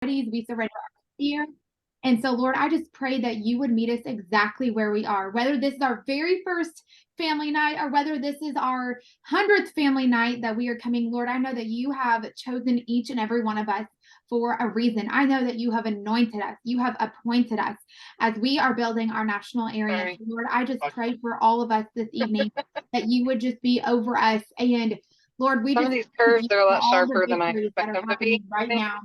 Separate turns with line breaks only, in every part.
We surrender our fear. And so, Lord, I just pray that you would meet us exactly where we are, whether this is our very first family night or whether this is our 100th family night that we are coming. Lord, I know that you have chosen each and every one of us for a reason. I know that you have anointed us, you have appointed us as we are building our national area. So, Lord, I just pray for all of us this evening that you would just be over us. And Lord, we
Some
just
of these
thank
curves
you
are a
for
lot
all the
sharper than I
victories that
expect
are
them to be.
happening right now.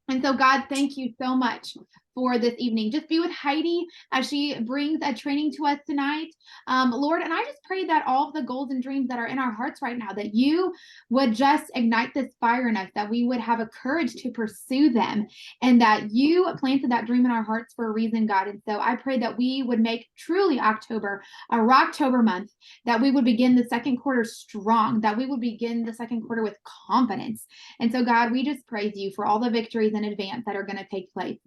And so, God, thank you so much for this evening. Just be with Heidi as she brings a training to us tonight, Lord. And I just pray that all of the goals and dreams that are in our hearts right now, that you would just ignite this fire in us, that we would have a courage to pursue them, and that you planted that dream in our hearts for a reason, God. And so I pray that we would make truly October a Rocktober month, that we would begin the second quarter strong, that we would begin the second quarter with confidence. And so, God, we just praise you for all the victories in advance that are going to take place.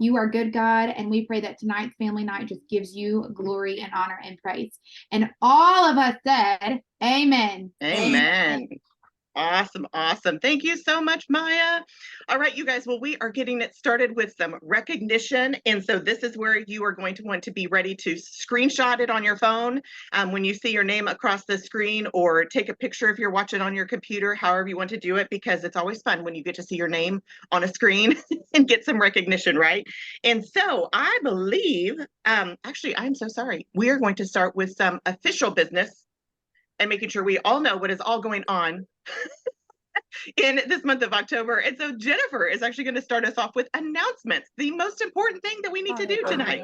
You are good, God, and we pray that tonight's family night just gives you glory and honor and praise. And all of us said, Amen.
Amen. Awesome. Awesome. Thank you so much, Maya. All right, you guys. Well, we are getting it started with some recognition. And so this is where you are going to want to be ready to screenshot it on your phone when you see your name across the screen, or take a picture if you're watching on your computer, however you want to do it, because it's always fun when you get to see your name on a screen and get some recognition, right? And so I believe, actually, I'm so sorry. We are going to start with some official business and making sure we all know what is all going on in this month of October. And so Jennifer is actually going to start us off with announcements, the most important thing that we need to do tonight.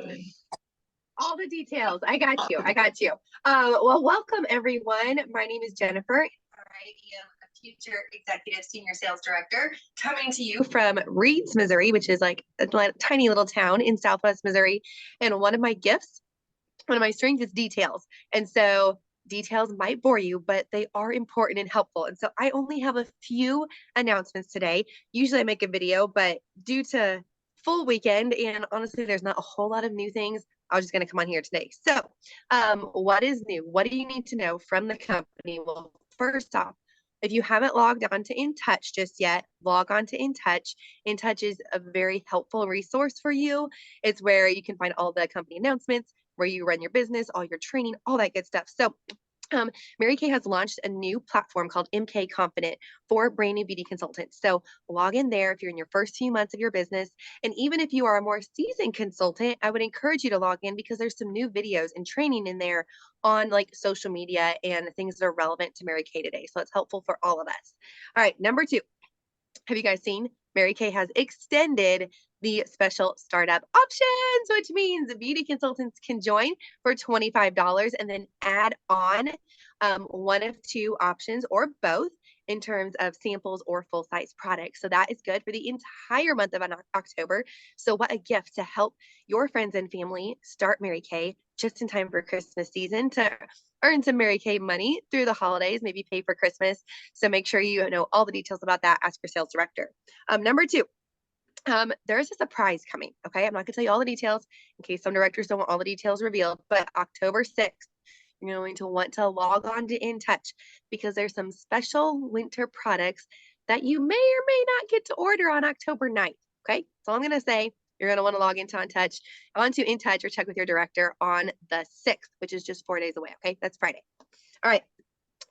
All the details. I got you. I got you. Well, welcome everyone. My name is Jennifer. I am a future executive senior sales director coming to you from Reeds, Missouri, which is like a tiny little town in Southwest Missouri. And one of my gifts, one of my strengths is details. And so details might bore you, but they are important and helpful. And so I only have a few announcements today. Usually I make a video, but due to full weekend and honestly, there's not a whole lot of new things, I was just going to come on here today. So what is new? What do you need to know from the company? Well, first off, if you haven't logged on to InTouch just yet, log on to InTouch. InTouch is a very helpful resource for you. It's where you can find all the company announcements, where you run your business, all your training, all that good stuff. So Mary Kay has launched a new platform called MK Confident for brand new beauty consultants. So log in there if you're in your first few months of your business. And even if you are a more seasoned consultant, I would encourage you to log in because there's some new videos and training in there on like social media and things that are relevant to Mary Kay today. So it's helpful for all of us. All right, number 2. Have you guys seen Mary Kay has extended the special startup options, which means beauty consultants can join for $25 and then add on one of 2 options or both in terms of samples or full-size products. So that is good for the entire month of October. So what a gift to help your friends and family start Mary Kay just in time for Christmas season to earn some Mary Kay money through the holidays, maybe pay for Christmas. So make sure you know all the details about that. Ask your sales director. Number 2, there's a surprise coming. Okay. I'm not going to tell you all the details in case some directors don't want all the details revealed, but October 6th, you're going to want to log on to InTouch because there's some special winter products that you may or may not get to order on October 9th. Okay. So I'm going to say you're going to want to log into InTouch or check with your director on the 6th, which is just 4 days away. Okay. That's Friday. All right.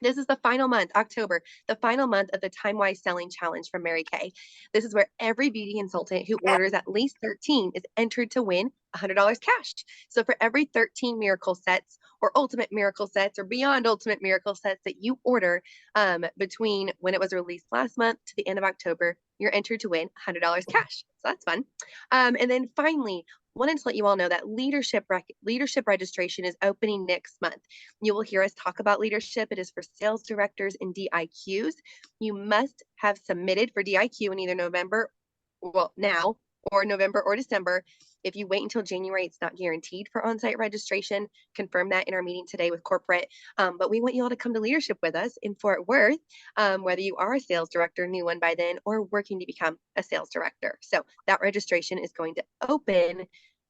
This is the final month, October, the final month of the Time-Wise Selling Challenge from Mary Kay. This is where every beauty consultant who orders at least 13 is entered to win $100 cash. So for every 13 miracle sets or ultimate miracle sets or beyond ultimate miracle sets that you order between when it was released last month to the end of October, you're entered to win $100 cash. So that's fun. And then finally, wanted to let you all know that leadership registration is opening next month. You will hear us talk about leadership. It is for sales directors and DIQs. You must have submitted for DIQ in either November, well, now, or November or December. If you wait until January, it's not guaranteed for on-site registration. Confirm that in our meeting today with corporate. But we want you all to come to leadership with us in Fort Worth, whether you are a sales director, new one by then, or working to become a sales director. So that registration is going to open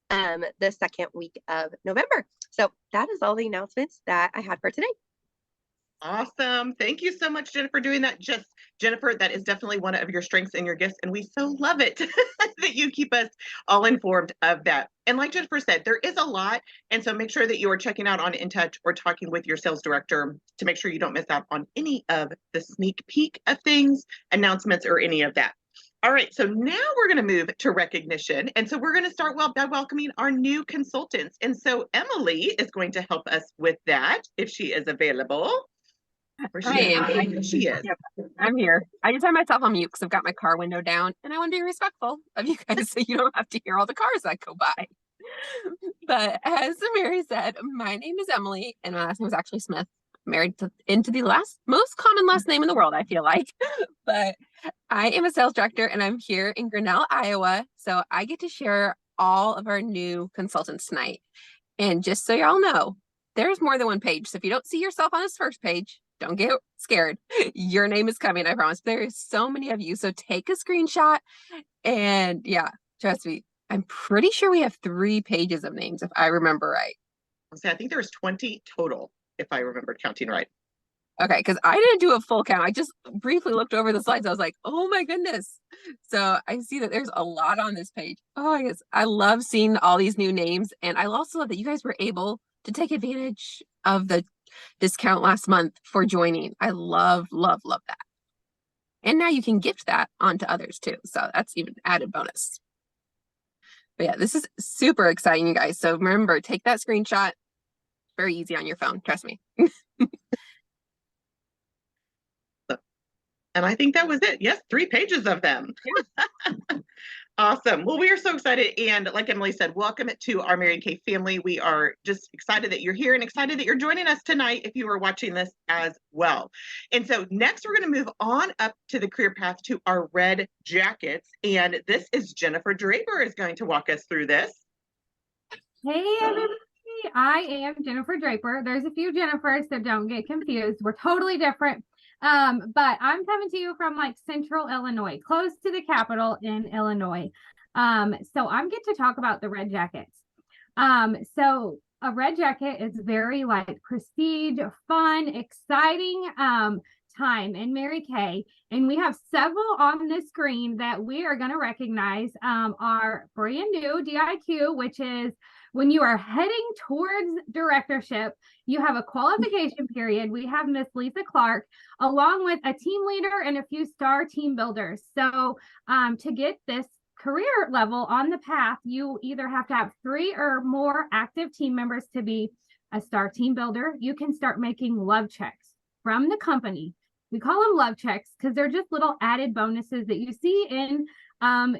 the second week of November. So that is all the announcements that I had for today.
Awesome. Thank you so much, Jennifer, doing that. Just Jennifer, that is definitely one of your strengths and your gifts, and we so love it that you keep us all informed of that. And like Jennifer said, there is a lot, and so make sure that you are checking out on InTouch or talking with your sales director to make sure you don't miss out on any of the sneak peek of things, announcements, or any of that. All right, so now we're going to move to recognition. And so we're going to start by welcoming our new consultants. And so Emily is going to help us with that if she is available. She is.
Yep, I'm here. I just have myself on mute because I've got my car window down and I want to be respectful of you guys so you don't have to hear all the cars that go by. But as Mary said, my name is Emily and my last name is actually Smith. Married into the most common last name in the world, I feel like. But I am a sales director and I'm here in Grinnell, Iowa. So I get to share all of our new consultants tonight. And just so y'all know, there's more than one page. So if you don't see yourself on this first page, don't get scared. Your name is coming, I promise. There is so many of you. So take a screenshot. And yeah, trust me, I'm pretty sure we have 3 pages of names, if I remember right.
I think there was 20 total, if I remember counting right.
Okay, because I didn't do a full count. I just briefly looked over the slides. I was like, oh my goodness. So I see that there's a lot on this page. Oh, I guess I love seeing all these new names. And I also love that you guys were able to take advantage of the discount last month for joining. I love, love, love that. And now you can gift that onto others too. So that's even added bonus. But yeah, this is super exciting, you guys. So remember, take that screenshot. Very easy on your phone. Trust me.
And I think that was it. Yes, 3 pages of them. Yeah. Awesome. Well, we are so excited. And like Emily said, welcome to our Mary Kay family. We are just excited that you're here and excited that you're joining us tonight if you are watching this as well. And so next, we're going to move on up to the career path to our red jackets. And this is Jennifer Draper is going to walk us through this.
Hey, everybody. I am Jennifer Draper. There's a few Jennifers, so don't get confused. We're totally different. But I'm coming to you from like central Illinois, close to the capital in Illinois. So I'm get to talk about the red jackets. So a red jacket is very like prestige, fun, exciting time in Mary Kay. And we have several on the screen that we are going to recognize our brand new DIQ, which is when you are heading towards directorship, you have a qualification period. We have Miss Lisa Clark, along with a team leader and a few star team builders. So to get this career level on the path, you either have to have 3 or more active team members to be a star team builder. You can start making love checks from the company. We call them love checks because they're just little added bonuses that you see in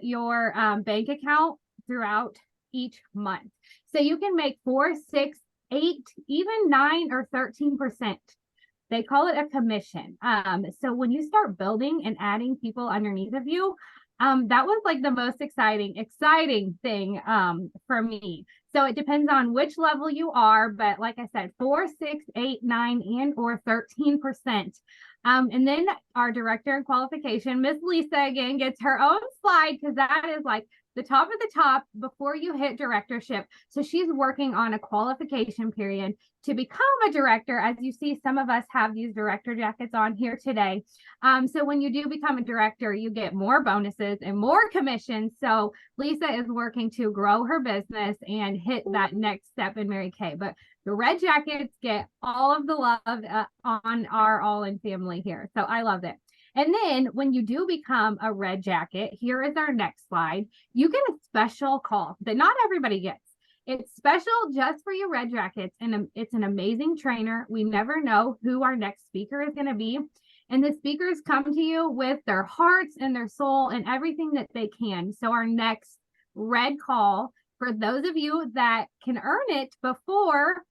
your bank account throughout each month. So you can make 4, 6, 8, even 9 or 13%. They call it a commission. So when you start building and adding people underneath of you, that was like the most exciting thing for me. So it depends on which level you are, but like I said, 4, 6, 8, 9, and or 13%. And then our director in qualification, Miss Lisa, again, gets her own slide because that is like the top of the top before you hit directorship. So she's working on a qualification period to become a director. As you see, some of us have these director jackets on here today. So when you do become a director, you get more bonuses and more commissions. So Lisa is working to grow her business and hit that next step in Mary Kay. But the red jackets get all of the love on our All In family here. So I love it. And then when you do become a red jacket, here is our next slide. You get a special call that not everybody gets. It's special just for your red jackets. And it's an amazing trainer. We never know who our next speaker is going to be. And the speakers come to you with their hearts and their soul and everything that they can. So our next red call, for those of you that can earn it before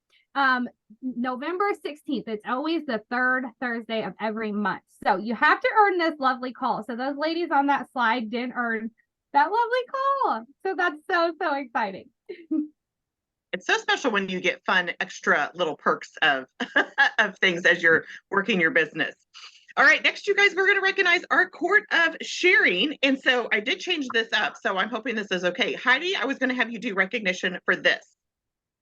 November 16th. It's always the 3rd Thursday of every month. So you have to earn this lovely call. So those ladies on that slide didn't earn that lovely call. So that's so exciting.
It's so special when you get fun, extra little perks of, of things as you're working your business. All right, next, you guys, we're going to recognize our Court of Sharing. And so I did change this up. So I'm hoping this is okay. Heidi, I was going to have you do recognition for this.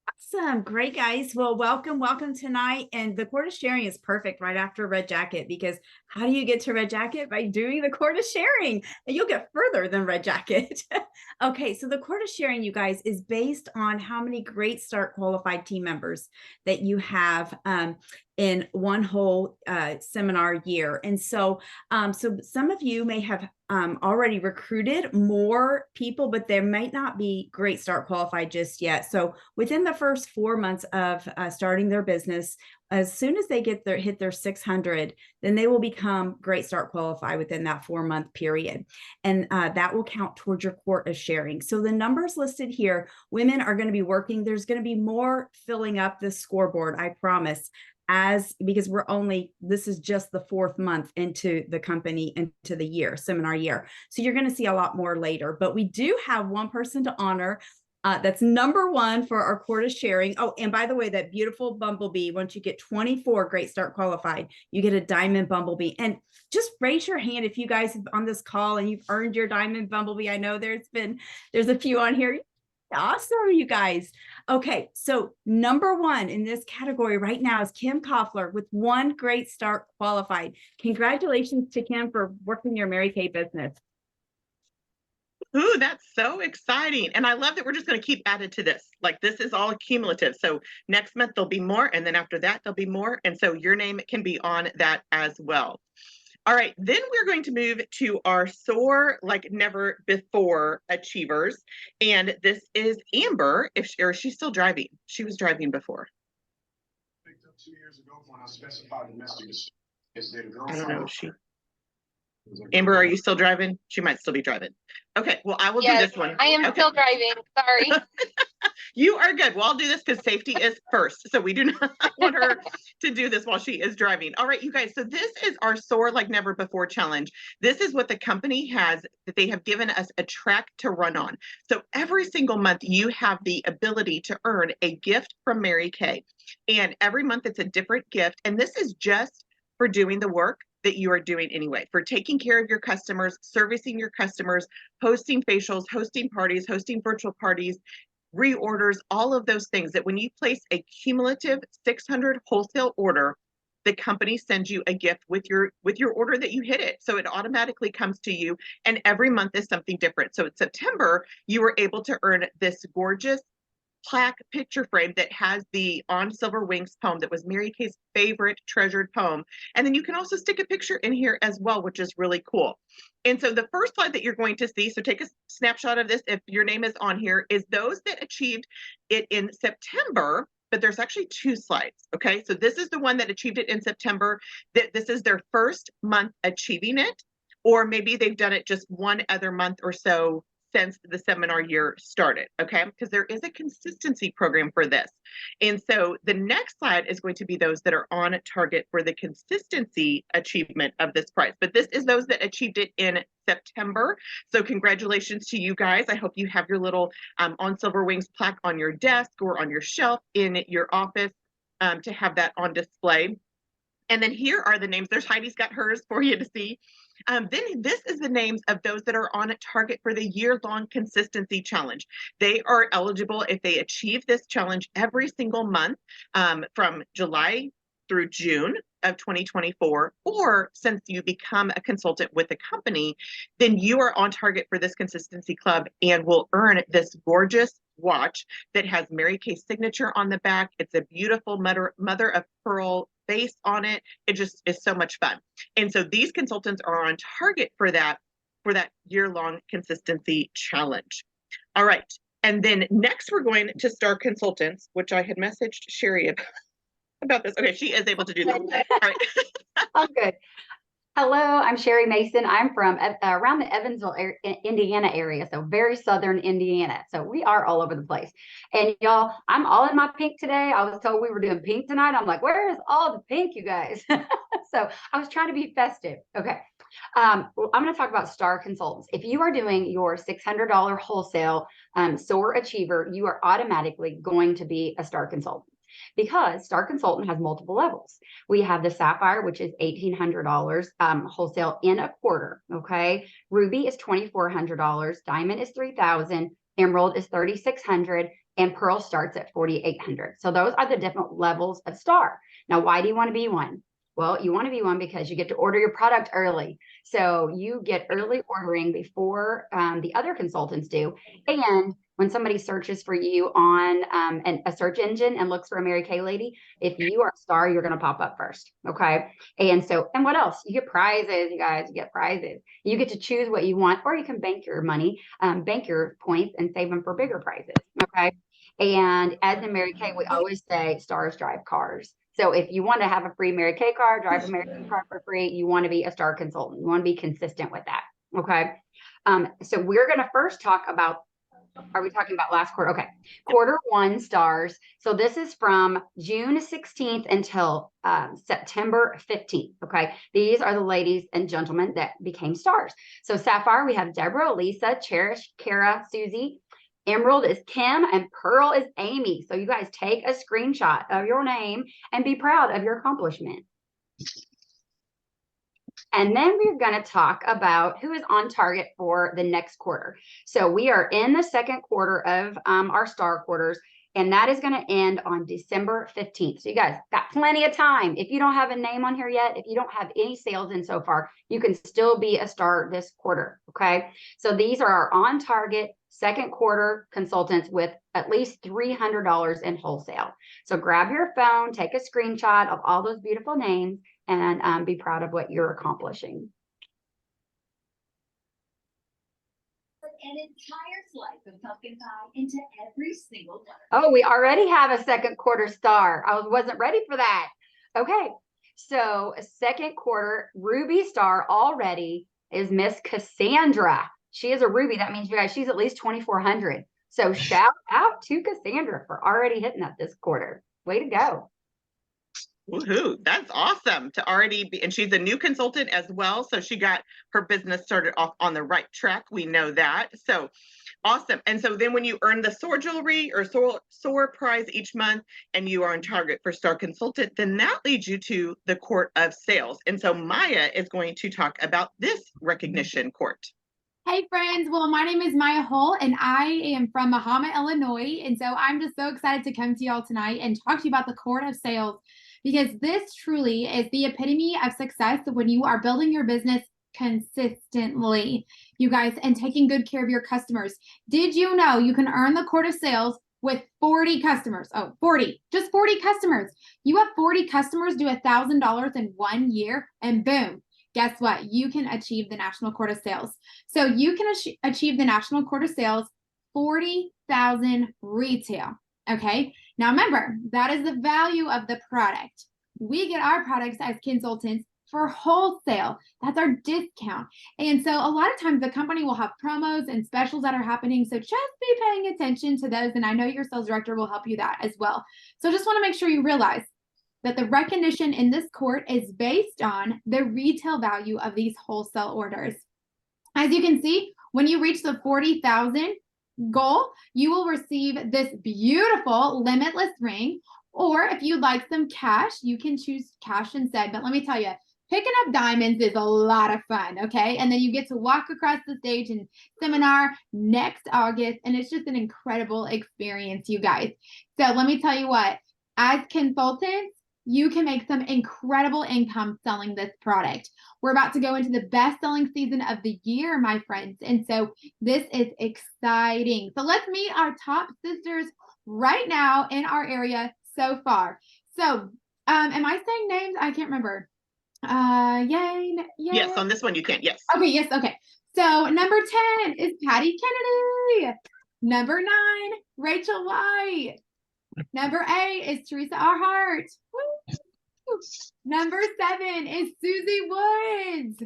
Awesome. Great, guys. Well, welcome tonight. And the Court of Sharing is perfect right after Red Jacket, because how do you get to Red Jacket? By doing the Court of Sharing, and you'll get further than Red Jacket. Okay, so the Court of Sharing, you guys, is based on how many Great Start qualified team members that you have in one whole seminar year. And so some of you may have already recruited more people, but there might not be Great Start qualified just yet. So within the first 4 months of starting their business, as soon as they hit their 600, then they will become Great Start qualified within that 4-month period. And that will count towards your Court of Sharing. So the numbers listed here, women are going to be working. There's going to be more filling up this scoreboard, I promise, because this is just the 4th month into the company, into the seminar year. So you're going to see a lot more later, but we do have one person to honor. That's number 1 for our Court of Sharing. Oh, and by the way, that beautiful bumblebee, once you get 24 Great Start qualified, you get a diamond bumblebee. And just raise your hand if you guys have on this call and you've earned your diamond bumblebee. I know there's a few on here. Awesome, you guys. Okay, so number 1 in this category right now is Kim Koffler with 1 Great Start qualified. Congratulations to Kim for working your Mary Kay business.
Ooh, that's so exciting. And I love that we're just going to keep added to this. Like, this is all cumulative. So next month there'll be more, and then after that there'll be more. And so your name can be on that as well. All right, then we're going to move to our Soar Like Never Before Achievers. And this is Amber, or is she still driving? She was driving before.
Picked up 2 years ago when I specified the message.
I don't know. Amber, are you still driving? She might still be driving. Okay, well, I will do this one.
I am still driving. Sorry.
You are good. Well, I'll do this because safety is first. So we do not want her to do this while she is driving. All right, you guys. So this is our Soar Like Never Before challenge. This is what the company has, that they have given us a track to run on. So every single month you have the ability to earn a gift from Mary Kay. And every month it's a different gift. And this is just for doing the work that you are doing anyway, for taking care of your customers, servicing your customers, hosting facials, hosting parties, hosting virtual parties, reorders, all of those things, that when you place a cumulative 600 wholesale order, the company sends you a gift with your order that you hit it. So it automatically comes to you, and every month is something different. So in September, you were able to earn this gorgeous plaque picture frame that has the On Silver Wings poem that was Mary Kay's favorite treasured poem. And then you can also stick a picture in here as well, which is really cool. And so the first slide that you're going to see, so take a snapshot of this if your name is on here, is those that achieved it in September, but there's actually 2 slides. Okay, so this is the one that achieved it in September, that this is their first month achieving it, or maybe they've done it just one other month or so since the seminar year started, okay? Because there is a consistency program for this. And so the next slide is going to be those that are on target for the consistency achievement of this prize. But this is those that achieved it in September. So congratulations to you guys. I hope you have your little On Silver Wings plaque on your desk or on your shelf in your office to have that on display. And then here are the names. There's Heidi's got hers for you to see. Then this is the names of those that are on target for the year-long consistency challenge. They are eligible if they achieve this challenge every single month from July through June of 2024, or since you become a consultant with the company, then you are on target for this consistency club and will earn this gorgeous watch that has Mary Kay's signature on the back. It's a beautiful mother of pearl base on it. It just is so much fun. And so these consultants are on target for that year-long consistency challenge. All right. And then next we're going to Star Consultants, which I had messaged Sherry about this. Okay, she is able to do this. All right.
Oh, good. Hello, I'm Sherry Mason. I'm from around the Evansville, Indiana area, so very southern Indiana. So we are all over the place. And y'all, I'm all in my pink today. I was told we were doing pink tonight. I'm like, where is all the pink, you guys? So I was trying to be festive. Okay. I'm going to talk about Star Consultants. If you are doing your $600 wholesale SOAR Achiever, you are automatically going to be a Star Consultant, because Star Consultant has multiple levels. We have the Sapphire, which is $1,800 wholesale in a quarter. Okay. Ruby is $2,400. Diamond is $3,000. Emerald is $3,600. and Pearl starts at 4,800. So those are the different levels of star. Now, why do you want to be one? Well, you want to be one because you get to order your product early. So you get early ordering before the other consultants do. And when somebody searches for you on a search engine and looks for a Mary Kay lady, if you are a star, you're going to pop up first. Okay. And what else? You get prizes, you guys, you get prizes. You get to choose what you want, or you can bank your money, bank your points and save them for bigger prizes. Okay. And as in Mary Kay, we always say stars drive cars. So if you want to have a free Mary Kay card, drive a Mary Kay card for free, you want to be a star consultant. You want to be consistent with that. Okay. So we're going to first talk about, are we talking about last quarter? Okay. Quarter one stars. So this is from June 16th until September 15th. Okay. These are the ladies and gentlemen that became stars. So Sapphire, we have Deborah, Lisa, Cherish, Kara, Susie. Emerald is Kim, and Pearl is Amy. So you guys take a screenshot of your name and be proud of your accomplishment. And then we're going to talk about who is on target for the next quarter. So we are in the second quarter of our star quarters, and that is going to end on December 15th. So you guys got plenty of time. If you don't have a name on here yet, if you don't have any sales in so far, you can still be a star this quarter. Okay. So these are our on target second quarter consultants with at least $300 in wholesale. So grab your phone, take a screenshot of all those beautiful names, and be proud of what you're accomplishing.
An entire slice of pumpkin pie into every single one.
Oh, we already have a second quarter star. I wasn't ready for that. Okay. So second quarter Ruby star already is Miss Cassandra. She is a Ruby. That means, you guys, she's at least 2,400. So shout out to Cassandra for already hitting that this quarter. Way to go.
Woohoo, that's awesome to already be, and she's a new consultant as well. So she got her business started off on the right track. We know that. So awesome. And so then when you earn the SOAR jewelry or SOAR prize each month and you are on target for star consultant, then that leads you to the court of sales. And so Maya is going to talk about this recognition court.
Hey friends, well, my name is Maya Hull and I am from Mahama, Illinois. And so I'm just so excited to come to y'all tonight and talk to you about the court of sales, because this truly is the epitome of success when you are building your business consistently, you guys, and taking good care of your customers. Did you know you can earn the court of sales with 40 customers? Oh, 40, just 40 customers. You have 40 customers, do $1,000 in 1 year, and boom. Guess what? You can achieve the National Court of Sales. So you can achieve the National Court of Sales, 40,000 retail. Okay. Now remember, that is the value of the product. We get our products as consultants for wholesale. That's our discount. And so a lot of times the company will have promos and specials that are happening. So just be paying attention to those. And I know your sales director will help you that as well. So just want to make sure you realize that the recognition in this court is based on the retail value of these wholesale orders. As you can see, when you reach the 40,000 goal, you will receive this beautiful limitless ring, or if you'd like some cash, you can choose cash instead. But let me tell you, picking up diamonds is a lot of fun, okay? And then you get to walk across the stage in seminar next August, and it's just an incredible experience, you guys. So let me tell you what, as consultants, you can make some incredible income selling this product. We're about to go into the best-selling season of the year, my friends. And so this is exciting. So let's meet our top sisters right now in our area so far. So am I saying names? I can't remember. Yay.
Yes, on this one you can. Yes.
Okay, yes, okay. So number 10 is Patty Kennedy. Number 9, Rachel White. Number 8 is Teresa Arhart. Woo! Number 7 is Susie Woods.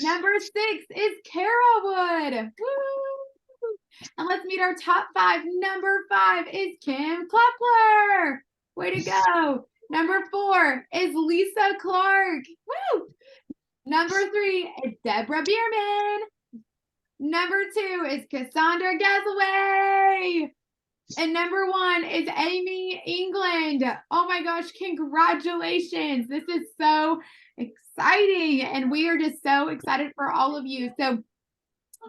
Number 6 is Kara Wood. Woo! And let's meet our top 5. Number 5 is Kim Klepler. Way to go. Number 4 is Lisa Clark. Woo! Number 3 is Deborah Bierman. Number 2 is Cassandra Gazaway. And number 1 is Amy England. Oh my gosh, congratulations. This is so exciting. And we are just so excited for all of you. So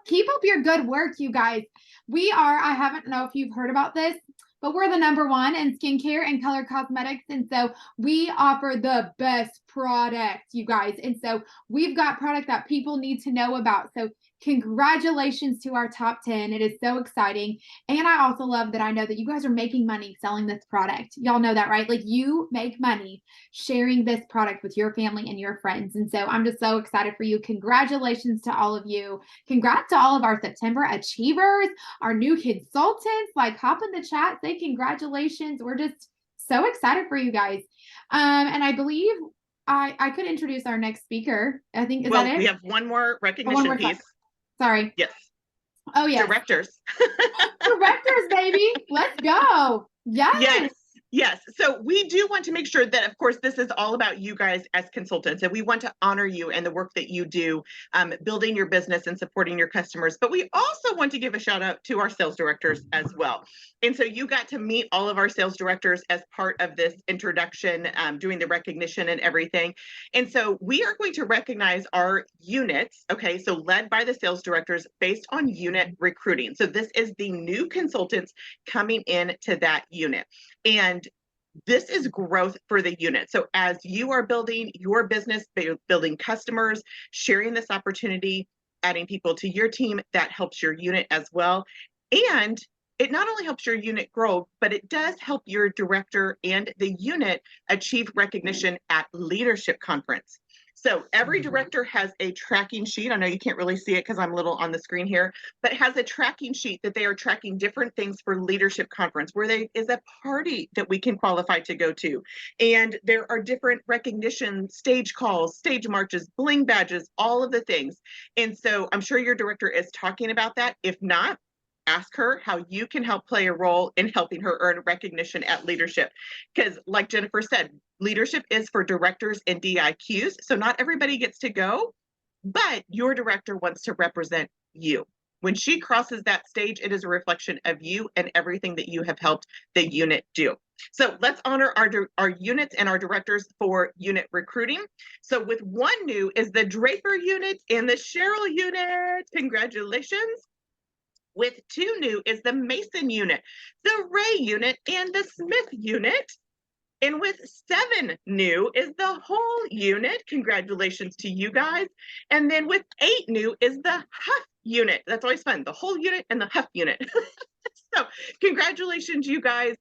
Keep up your good work, you guys. We are, I haven't know if you've heard about this, but we're the #1 in skincare and color cosmetics. And so we offer the best product, you guys. And so we've got product that people need to know about. So congratulations to our top 10. It is so exciting. And I also love that I know that you guys are making money selling this product. Y'all know that, right? Like you make money sharing this product with your family and your friends. And so I'm just so excited for you. Congratulations to all of you. Congrats to all of our September achievers, our new consultants. Like hop in the chat, say congratulations. We're just so excited for you guys. And I believe I could introduce our next speaker. I think, is that it?
We have one more recognition
one more
piece.
Sorry.
Yes.
Oh, yeah.
Directors.
Directors, baby. Let's go. Yes.
Yes. Yes. So we do want to make sure that, of course, this is all about you guys as consultants, and we want to honor you and the work that you do, building your business and supporting your customers. But we also want to give a shout out to our sales directors as well. And so you got to meet all of our sales directors as part of this introduction, doing the recognition and everything. And so we are going to recognize our units, okay, so led by the sales directors based on unit recruiting. So this is the new consultants coming into that unit. And this is growth for the unit. So as you are building your business, building customers, sharing this opportunity, adding people to your team, that helps your unit as well. And it not only helps your unit grow, but it does help your director and the unit achieve recognition at Leadership Conference. So every director has a tracking sheet. I know you can't really see it because I'm a little on the screen here, but it has a tracking sheet that they are tracking different things for Leadership Conference, where there is a party that we can qualify to go to. And there are different recognition, stage calls, stage marches, bling badges, all of the things. And so I'm sure your director is talking about that. If not, ask her how you can help play a role in helping her earn recognition at leadership. Because like Jennifer said, leadership is for directors and DIQs. So not everybody gets to go, but your director wants to represent you. When she crosses that stage, it is a reflection of you and everything that you have helped the unit do. So let's honor our units and our directors for unit recruiting. So with one new is the Draper unit and the Cheryl unit. Congratulations. With two new is the Mason unit, the Ray unit, and the Smith unit. And with 7 new is the whole unit. Congratulations to you guys. And then with 8 new is the Huff unit. That's always fun, the whole unit and the Huff unit. So congratulations, you guys.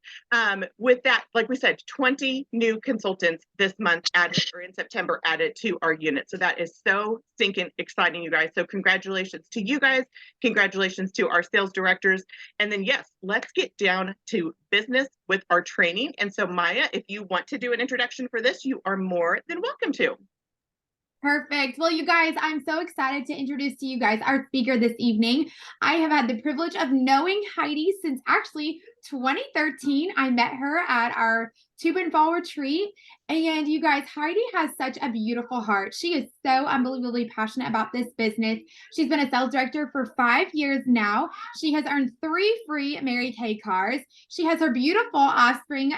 With that, like we said, 20 new consultants this month added, or in September added to our unit. So that is so stinking exciting, you guys. So congratulations to you guys. Congratulations to our sales directors. And then yes, let's get down to business with our training. And so Maya, if you want to do an introduction for this, you are more than welcome to.
Perfect. Well, you guys, I'm so excited to introduce to you guys our speaker this evening. I have had the privilege of knowing Heidi since actually 2013. I met her at our Tube and Fall retreat. And you guys, Heidi has such a beautiful heart. She is so unbelievably passionate about this business. She's been a sales director for 5 years now. She has earned 3 free Mary Kay cars. She has her beautiful offspring,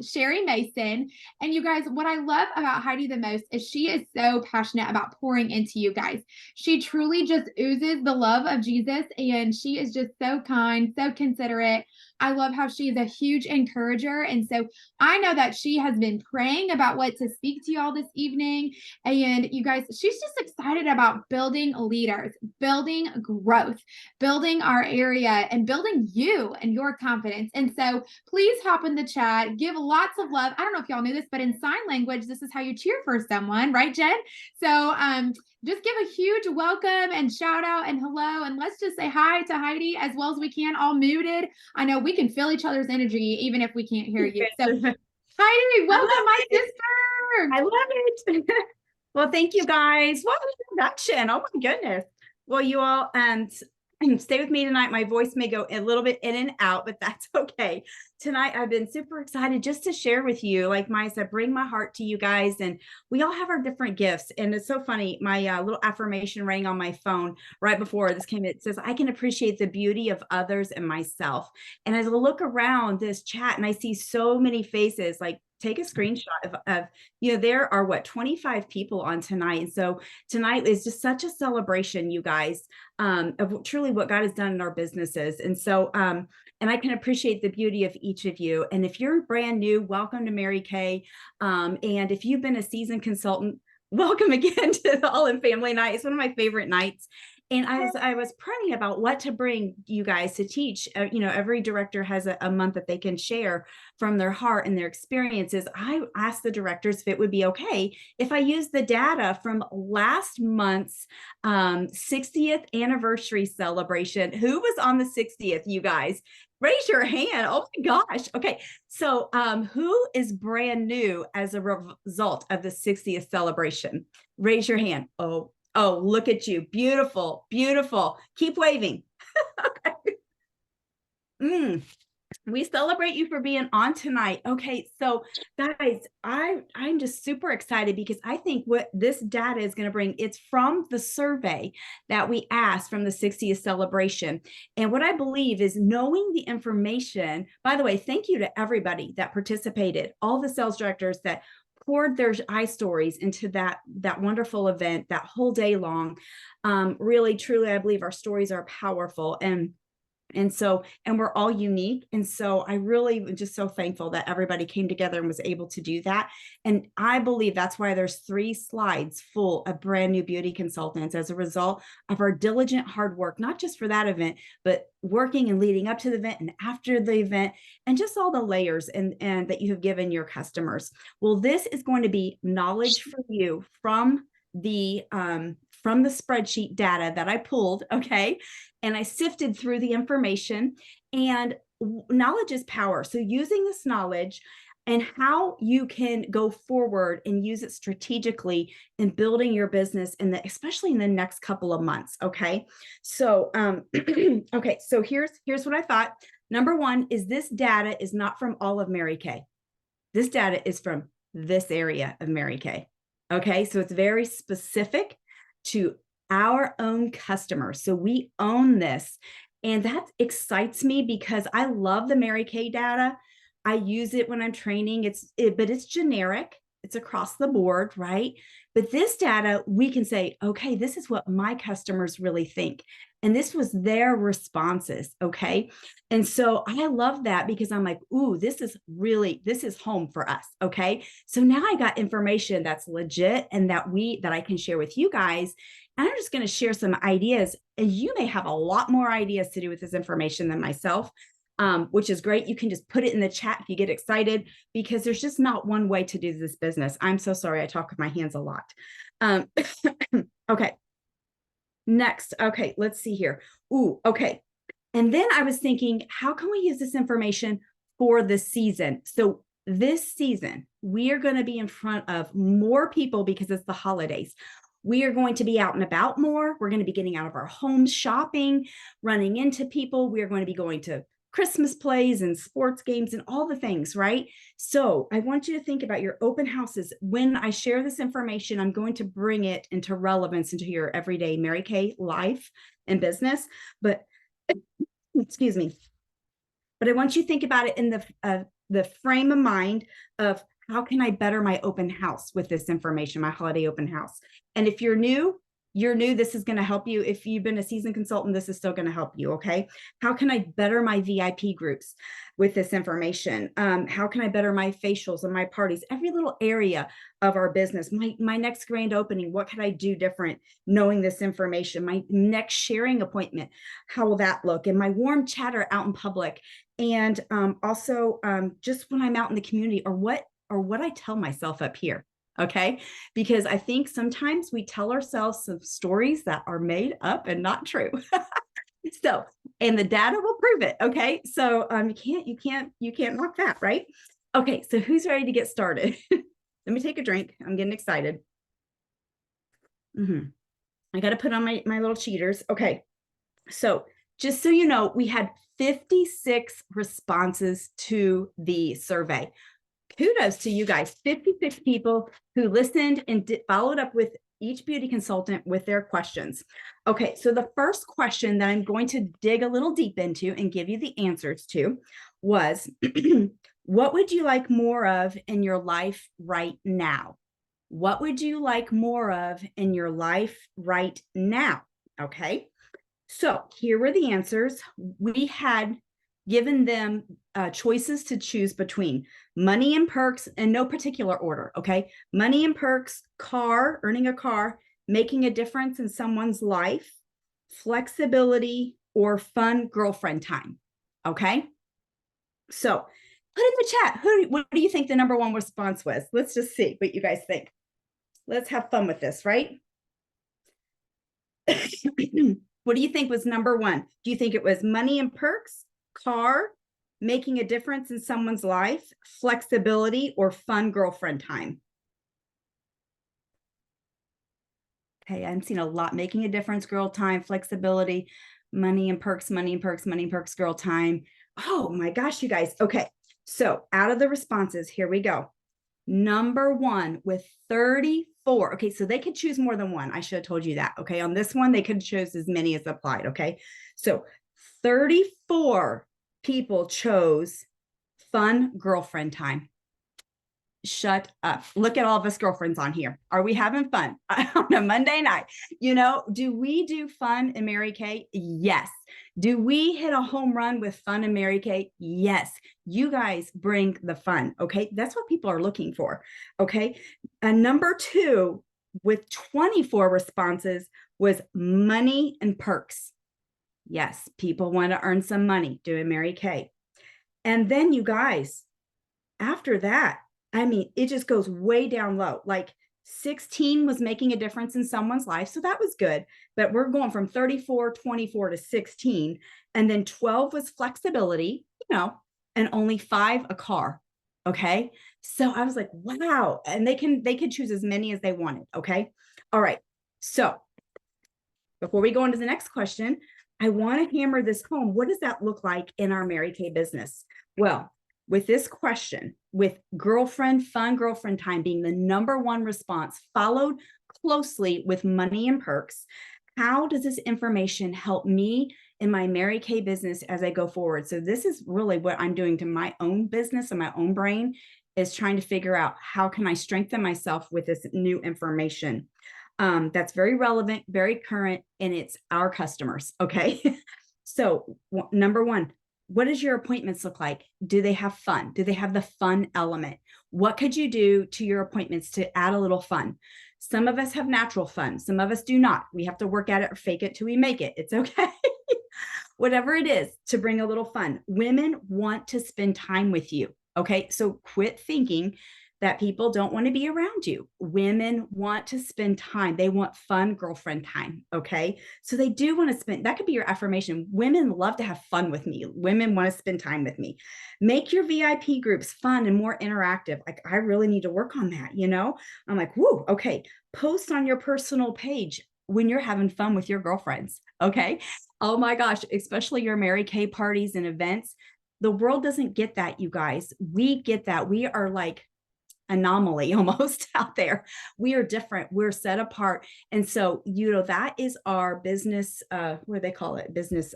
Sherry Mason. And you guys, what I love about Heidi the most is she is so passionate about pouring into you guys. She truly just oozes the love of Jesus, and she is just so kind, so considerate. I love how she is a huge encourager. And so I know that she has been praying about what to speak to y'all this evening. And you guys, she's just excited about building leaders, building growth, building our area, and building you and your confidence. And so please hop in the chat, give lots of love. I don't know if y'all knew this, but in sign language, this is how you cheer for someone, right, Jen? So just give a huge welcome and shout out and hello. And let's just say hi to Heidi as well as we can, all muted. I know we can feel each other's energy even if we can't hear you. So Heidi, welcome, my sister.
I love it. Well, thank you guys. What an introduction. Oh my goodness. Well, you all stay with me tonight. My voice may go a little bit in and out, but that's okay. Tonight, I've been super excited just to share with you, like Maya said, bring my heart to you guys. And we all have our different gifts. And it's so funny. My little affirmation rang on my phone right before this came. It says, I can appreciate the beauty of others and myself. And as I look around this chat and I see so many faces, like take a screenshot of there are 25 people on tonight. And so tonight is just such a celebration, you guys, of truly what God has done in our businesses. And so, and I can appreciate the beauty of each of you. And if you're brand new, welcome to Mary Kay. And if you've been a seasoned consultant, welcome again to the All in Family Night. It's one of my favorite nights. And I was praying about what to bring you guys to teach. Every director has a month that they can share from their heart and their experiences. I asked the directors if it would be okay if I use the data from last month's 60th anniversary celebration. Who was on the 60th, you guys? Raise your hand. Oh my gosh. Okay. So who is brand new as a result of the 60th celebration? Raise your hand. Oh, look at you. Beautiful, beautiful. Keep waving. Okay. We celebrate you for being on tonight. Okay, so guys, I'm just super excited because I think what this data is going to bring, it's from the survey that we asked from the 60th celebration. And what I believe is knowing the information. By the way, thank you to everybody that participated, all the sales directors that poured their eye stories into that wonderful event, that whole day long. Really, truly, I believe our stories are powerful. And we're all unique. And so I really am just so thankful that everybody came together and was able to do that. And I believe that's why there's 3 slides full of brand new beauty consultants as a result of our diligent hard work, not just for that event, but working and leading up to the event and after the event, and just all the layers and that you have given your customers. Well, this is going to be knowledge for you from the spreadsheet data that I pulled, okay? And I sifted through the information, and knowledge is power. So using this knowledge and how you can go forward and use it strategically in building your business especially in the next couple of months, okay? So, okay, so here's what I thought. Number 1 is this data is not from all of Mary Kay. This data is from this area of Mary Kay, okay? So it's very specific to our own customers. So we own this. And that excites me because I love the Mary Kay data. I use it when I'm training. But it's generic. It's across the board, right? But this data, we can say, okay, this is what my customers really think. And this was their responses, okay? And so I love that because I'm like, ooh, this is home for us, okay? So now I got information that's legit and that I can share with you guys. And I'm just going to share some ideas. And you may have a lot more ideas to do with this information than myself, which is great. You can just put it in the chat if you get excited, because there's just not one way to do this business. I'm so sorry. I talk with my hands a lot. Okay. Next. Okay. Let's see here. Ooh, okay. And then I was thinking, how can we use this information for the season? So this season, we are going to be in front of more people because it's the holidays. We are going to be out and about more. We're going to be getting out of our homes, shopping, running into people. We are going to be going to Christmas plays and sports games and all the things, right? So I want you to think about your open houses. When I share this information, I'm going to bring it into relevance into your everyday Mary Kay life and business. But excuse me. But I want you to think about it in the frame of mind of how can I better my open house with this information, my holiday open house. And if you're new, this is going to help you. If you've been a seasoned consultant, this is still going to help you, okay? How can I better my VIP groups with this information? How can I better my facials and my parties? Every little area of our business, my next grand opening, what can I do different knowing this information? My next sharing appointment, how will that look? And my warm chatter out in public. And also just when I'm out in the community, or what I tell myself up here. Okay. Because I think sometimes we tell ourselves some stories that are made up and not true. So, and the data will prove it. Okay. So you can't knock that, right? Okay. So who's ready to get started? Let me take a drink. I'm getting excited. I got to put on my little cheaters. Okay. So just so you know, we had 56 responses to the survey. Kudos to you guys, 56 people who listened and followed up with each beauty consultant with their questions. Okay, so the first question that I'm going to dig a little deep into and give you the answers to was, What would you like more of in your life right now? What would you like more of in your life right now? Okay. So here were the answers. We had given them choices to choose between money and perks in no particular order. Okay. Money and perks, car, earning a car, making a difference in someone's life, flexibility, or fun girlfriend time. Okay. So put in the chat, what do you think the number one response was? Let's just see what you guys think. Let's have fun with this, right? What do you think was number one? Do you think it was money and perks, car, making a difference in someone's life, flexibility, or fun girlfriend time? Okay, I'm seeing a lot. Making a difference, girl time, flexibility, money and perks, money and perks, money and perks, girl time. Oh my gosh, you guys. Okay, so out of the responses, here we go. Number one with 34. Okay, so they could choose more than one. I should have told you that. Okay, on this one, they could choose as many as applied. Okay, so 34 people chose fun girlfriend time. Shut up. Look at all of us girlfriends on here. Are we having fun on a Monday night? You know, do we do fun in Mary Kay? Yes. Do we hit a home run with fun in Mary Kay? Yes. You guys bring the fun. Okay. That's what people are looking for. Okay. And number two with 24 responses was money and perks. Yes. People want to earn some money doing Mary Kay. And then you guys, after that, I mean, it just goes way down low. Like 16 was making a difference in someone's life. So that was good. But we're going from 34, 24 to 16. And then 12 was flexibility, you know, and only 5 a car. Okay. So I was like, wow. And they could choose as many as they wanted. Okay. All right. So before we go on to the next question, I want to hammer this home. What does that look like in our Mary Kay business? Well, with this question, with fun girlfriend time being the number one response, followed closely with money and perks, how does this information help me in my Mary Kay business as I go forward? So this is really what I'm doing to my own business and my own brain, is trying to figure out how can I strengthen myself with this new information. That's very relevant, very current, and it's our customers. Okay. So number one, what does your appointments look like? Do they have fun? Do they have the fun element? What could you do to your appointments to add a little fun? Some of us have natural fun. Some of us do not. We have to work at it or fake it till we make it. It's okay. Whatever it is, to bring a little fun. Women want to spend time with you. Okay. So quit thinking that people don't want to be around you. Women want to spend time. They want fun girlfriend time. Okay. So they do want to spend, that could be your affirmation. Women love to have fun with me. Women want to spend time with me. Make your VIP groups fun and more interactive. Like, I really need to work on that. You know, I'm like, whoo, okay. Post on your personal page when you're having fun with your girlfriends. Okay. Oh my gosh, especially your Mary Kay parties and events. The world doesn't get that, you guys. We get that. We are like anomaly almost out there. We are different. We're set apart. And so, you know, that is our business, what do they call it? Business,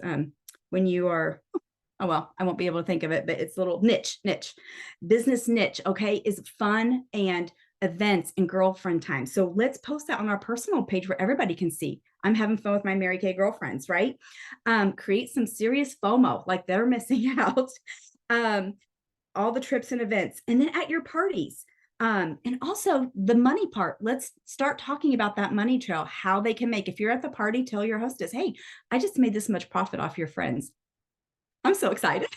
when you are, oh, well, I won't be able to think of it, but it's a little niche, business niche. Okay. Is fun and events and girlfriend time. So let's post that on our personal page where everybody can see I'm having fun with my Mary Kay girlfriends, right? Create some serious FOMO, like they're missing out. All the trips and events, and then at your parties. And also the money part, let's start talking about that money trail, how they can make, if you're at the party, tell your hostess, hey, I just made this much profit off your friends. I'm so excited.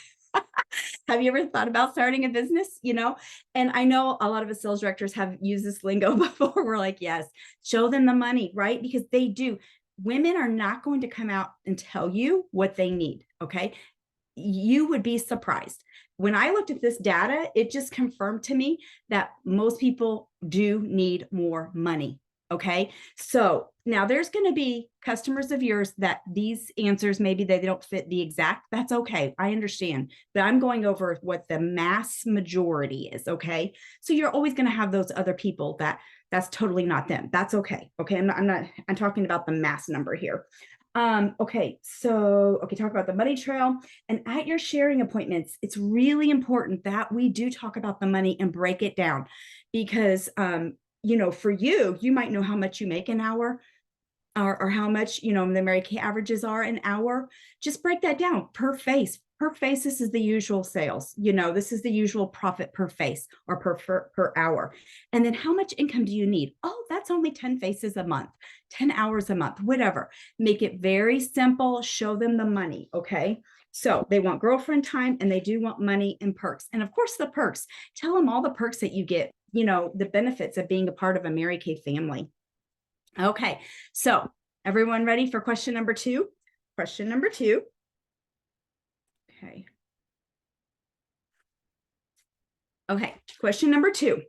Have you ever thought about starting a business? You know, and I know a lot of us sales directors have used this lingo before. We're like, yes, show them the money, right? Because they do. Women are not going to come out and tell you what they need. Okay. You would be surprised. When I looked at this data, it just confirmed to me that most people do need more money. Okay. So now there's going to be customers of yours that these answers, maybe they don't fit the exact, that's okay. I understand, but I'm going over what the mass majority is. Okay. So you're always going to have those other people that's totally not them. That's okay. Okay. I'm talking about the mass number here. Okay, talk about the money trail. And at your sharing appointments, it's really important that we do talk about the money and break it down, because for you might know how much you make an hour, or how much the Mary Kay averages are an hour. Just break that down per face. Per face, this is the usual sales. This is the usual profit per face or per hour. And then how much income do you need? Oh, that's only 10 faces a month, 10 hours a month, whatever. Make it very simple. Show them the money. Okay. So they want girlfriend time, and they do want money and perks. And of course, the perks. Tell them all the perks that you get, the benefits of being a part of a Mary Kay family. Okay. So everyone ready for question number 2? Question number 2. Okay, question number 2.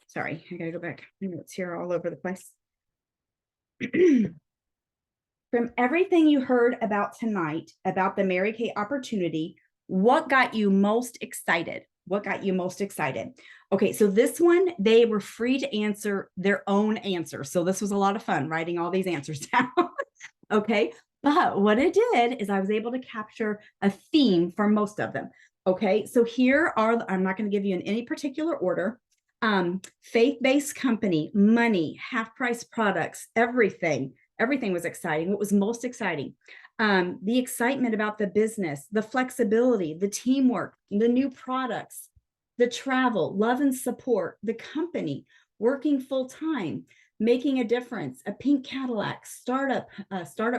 Sorry, I gotta go back. My notes here all over the place. From everything you heard about tonight, about the Mary Kay opportunity, what got you most excited? What got you most excited? Okay, so this one, they were free to answer their own answers. So this was a lot of fun writing all these answers down. Okay, but what it did is I was able to capture a theme for most of them. Okay, so here are, I'm not going to give you in any particular order. Faith-based company, money, half-price products, everything was exciting. What was most exciting? The excitement about the business, the flexibility, the teamwork, the new products, the travel, love and support, the company, working full-time, making a difference, a pink Cadillac, startup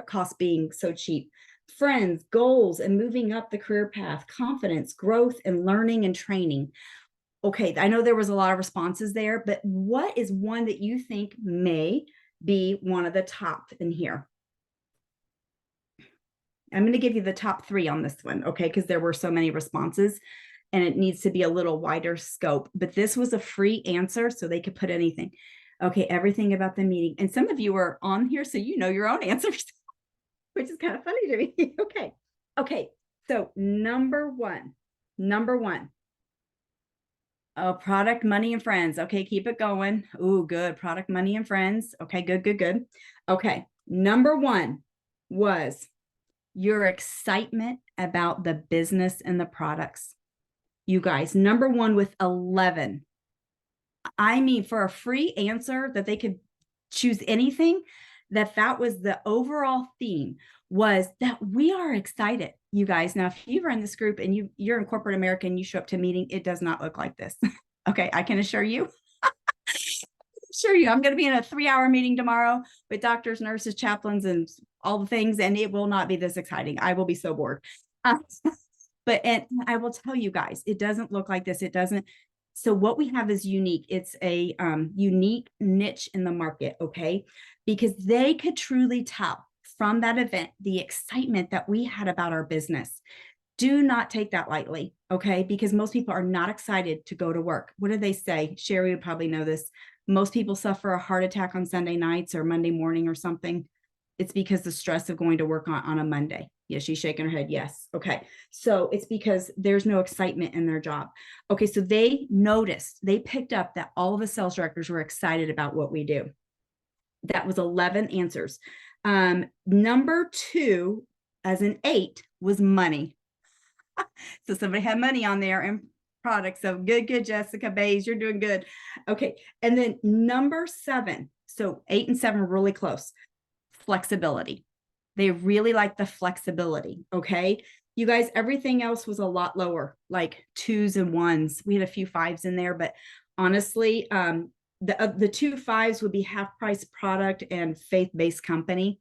costs being so cheap, friends, goals, and moving up the career path, confidence, growth, and learning and training. Okay, I know there was a lot of responses there, but what is one that you think may be one of the top in here? I'm going to give you the top 3 on this one, okay, because there were so many responses and it needs to be a little wider scope, but this was a free answer, so they could put anything. Okay, everything about the meeting. And some of you are on here, so you know your own answers, which is kind of funny to me. Okay, so number one. Oh, product, money, and friends. Okay, keep it going. Ooh, good. Product, money, and friends. Okay, good. Okay, number 1 was your excitement about the business and the products. You guys, number 1 with 11. I mean, for a free answer that they could choose anything, that was the overall theme, was that we are excited, you guys. Now, if you are in this group and you're in corporate America and you show up to a meeting, it does not look like this. Okay, I can assure you. I'm going to be in a 3-hour meeting tomorrow with doctors, nurses, chaplains, and all the things, and it will not be this exciting. I will be so bored. And I will tell you guys, it doesn't look like this. It doesn't. So what we have is unique. It's a unique niche in the market, okay? Because they could truly tell from that event the excitement that we had about our business. Do not take that lightly, okay? Because most people are not excited to go to work. What do they say? Sherry would probably know this. Most people suffer a heart attack on Sunday nights or Monday morning or something. It's because the stress of going to work on a Monday. Yeah, she's shaking her head. Yes. Okay. So it's because there's no excitement in their job. Okay. So they noticed, they picked up that all of the sales directors were excited about what we do. That was 11 answers. Number 2, as an 8, was money. So somebody had money on there and products. So good, Jessica Bays, you're doing good. Okay. And then number 7. So 8 and 7 were really close. Flexibility. They really like the flexibility. Okay. You guys, everything else was a lot lower, like 2s and 1s. We had a few 5s in there, but honestly, the 2 5s would be half price product and faith-based company.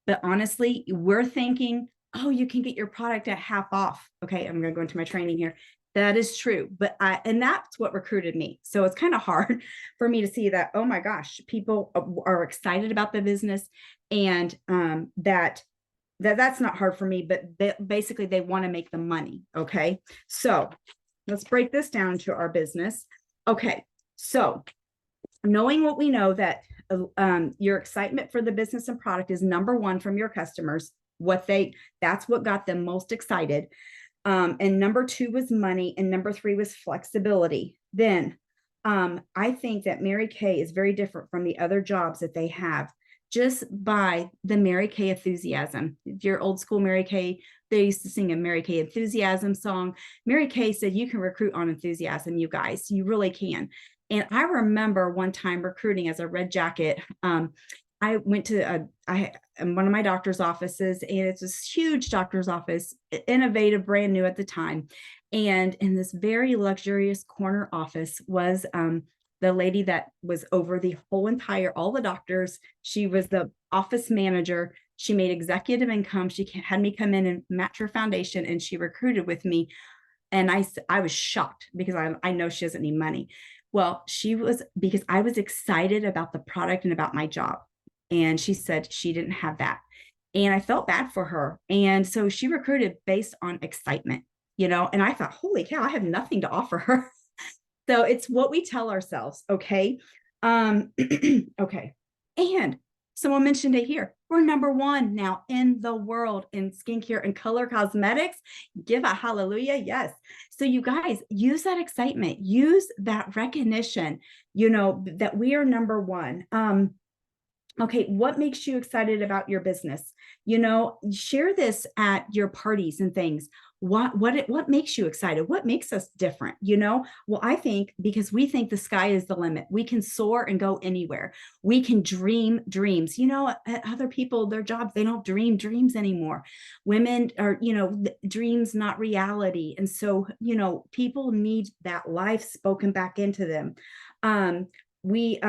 But honestly, we're thinking, oh, you can get your product at half off. Okay. I'm going to go into my training here. That is true. And that's what recruited me. So it's kind of hard for me to see that, oh my gosh, people are excited about the business, and that's not hard for me, but basically they want to make the money. Okay. So let's break this down to our business. Okay. So knowing what we know, that your excitement for the business and product is number 1 from your customers, that's what got them most excited. And number 2 was money, and number 3 was flexibility. Then I think that Mary Kay is very different from the other jobs that they have, just by the Mary Kay enthusiasm. If you're old school Mary Kay, they used to sing a Mary Kay enthusiasm song. Mary Kay said, you can recruit on enthusiasm, you guys, you really can. And I remember one time recruiting as a red jacket. I went to one of my doctor's offices, and it's this huge doctor's office, innovative, brand new at the time. And in this very luxurious corner office was the lady that was over the whole all the doctors. She was the office manager. She made executive income. She had me come in and match her foundation, and she recruited with me. And I was shocked because I know she doesn't need money. Well, because I was excited about the product and about my job. And she said she didn't have that. And I felt bad for her. And so she recruited based on excitement, and I thought, holy cow, I have nothing to offer her. So it's what we tell ourselves. Okay. Okay. And someone mentioned it here. We're #1 now in the world in skincare and color cosmetics. Give a hallelujah. Yes. So you guys use that excitement, use that recognition, that we are #1. Okay, what makes you excited about your business? Share this at your parties and things. What makes you excited? What makes us different? Well, I think because we think the sky is the limit. We can soar and go anywhere. We can dream dreams. Other people, their jobs, they don't dream dreams anymore. Women are, dreams, not reality. And so, people need that life spoken back into them. We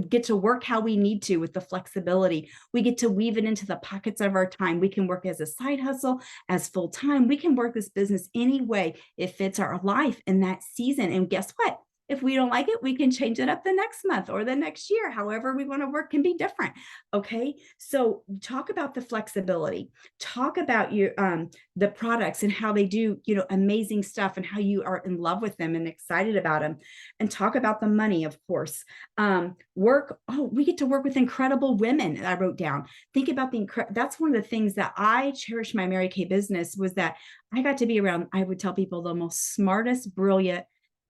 get to work how we need to with the flexibility. We get to weave it into the pockets of our time. We can work as a side hustle, as full time. We can work this business any way it fits our life in that season. And guess what? If we don't like it, we can change it up the next month or the next year. However we want to work can be different. Okay. So talk about the flexibility. Talk about the products and how they do, amazing stuff, and how you are in love with them and excited about them. And talk about the money, of course. We get to work with incredible women. I wrote down. Think about that's one of the things that I cherish my Mary Kay business, was that I got to be around, I would tell people, the most smartest, brilliant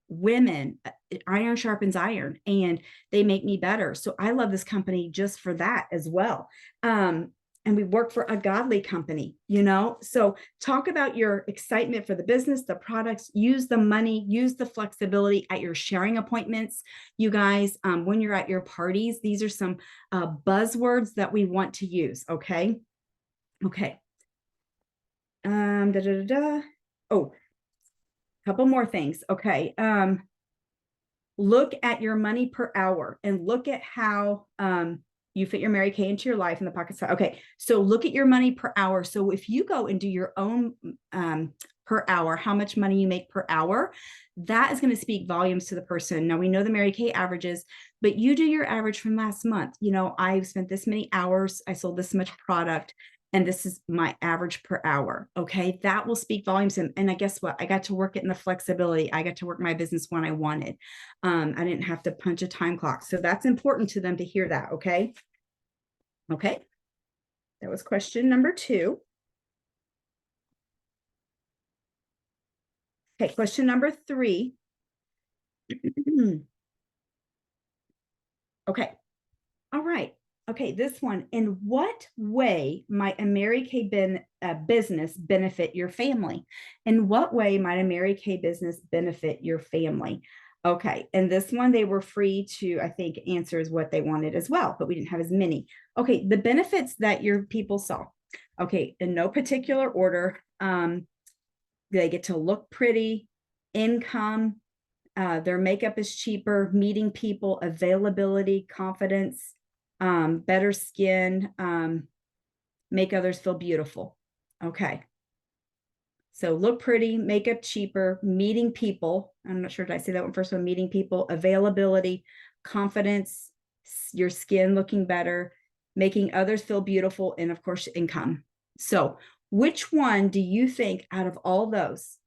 women. Iron sharpens iron, and they make me better. So I love this company just for that as well. And we work for a godly company, so talk about your excitement for the business, the products, use the money, use the flexibility at your sharing appointments. You guys, when you're at your parties, these are some buzzwords that we want to use. Okay. Oh, couple more things. Okay. Look at your money per hour and look at how you fit your Mary Kay into your life in the pocket. Okay. So look at your money per hour. So if you go and do your own per hour, how much money you make per hour, that is going to speak volumes to the person. Now we know the Mary Kay averages, but you do your average from last month. I've spent this many hours, I sold this much product, and this is my average per hour. Okay. That will speak volumes. And I guess what? I got to work it in the flexibility. I got to work my business when I wanted. I didn't have to punch a time clock. So that's important to them to hear that. Okay. Okay. That was question number 2. Okay. Question number 3. Okay. All right. Okay, this one. In what way might a Mary Kay business benefit your family? In what way might a Mary Kay business benefit your family? Okay, and this one, they were free to, I think, answer as what they wanted as well, but we didn't have as many. Okay, the benefits that your people saw. Okay, in no particular order. They get to look pretty, income, their makeup is cheaper, meeting people, availability, confidence, better skin, make others feel beautiful. Okay. So look pretty, makeup cheaper, meeting people. I'm not sure, did I say that one first one? Meeting people, availability, confidence, your skin looking better, making others feel beautiful, and of course, income. So which one do you think out of all those,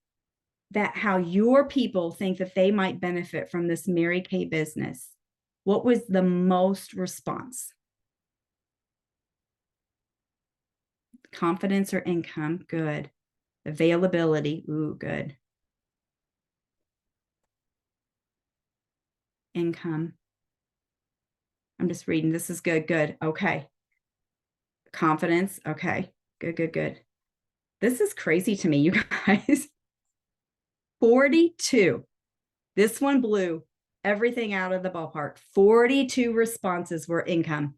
that how your people think that they might benefit from this Mary Kay business? What was the most response? Confidence or income? Good. Availability? Ooh, good. Income. I'm just reading. This is good. Good. Okay. Confidence. Okay. Good, good, good. This is crazy to me, you guys. 42. This one blew everything out of the ballpark. 42 responses were income.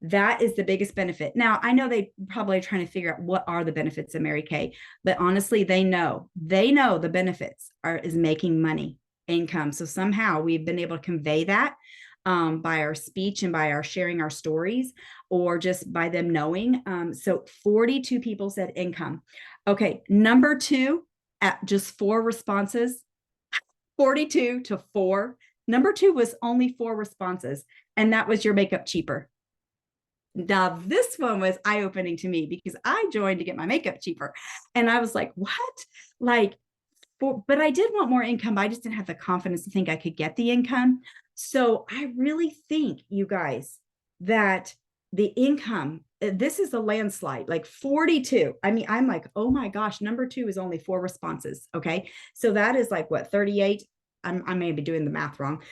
That is the biggest benefit. Now, I know they probably are trying to figure out what are the benefits of Mary Kay, but honestly, they know the benefits is making money, income. So somehow we've been able to convey that by our speech and by our sharing our stories, or just by them knowing. So 42 people said income. Okay, number 2 at just 4 responses, 42 to 4. Number 2 was only 4 responses, and that was your makeup cheaper. Now, this one was eye-opening to me because I joined to get my makeup cheaper. And I was like, what? Like, but I did want more income. I just didn't have the confidence to think I could get the income. So I really think, you guys, that the income, this is a landslide, like 42. I mean, I'm like, oh my gosh, number 2 is only 4 responses. Okay. So that is like what, 38? I may be doing the math wrong.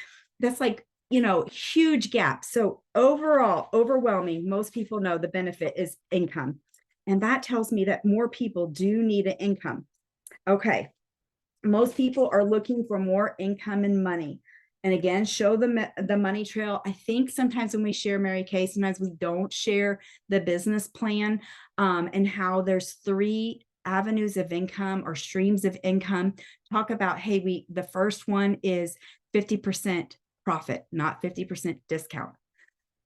That's like, you know, huge gap. So overall, overwhelming, most people know the benefit is income. And that tells me that more people do need an income. Okay. Most people are looking for more income and money. And again, show the money trail. I think sometimes when we share Mary Kay, sometimes we don't share the business plan and how there's 3 avenues of income or streams of income. Talk about, hey, the first one is 50% profit, not 50% discount.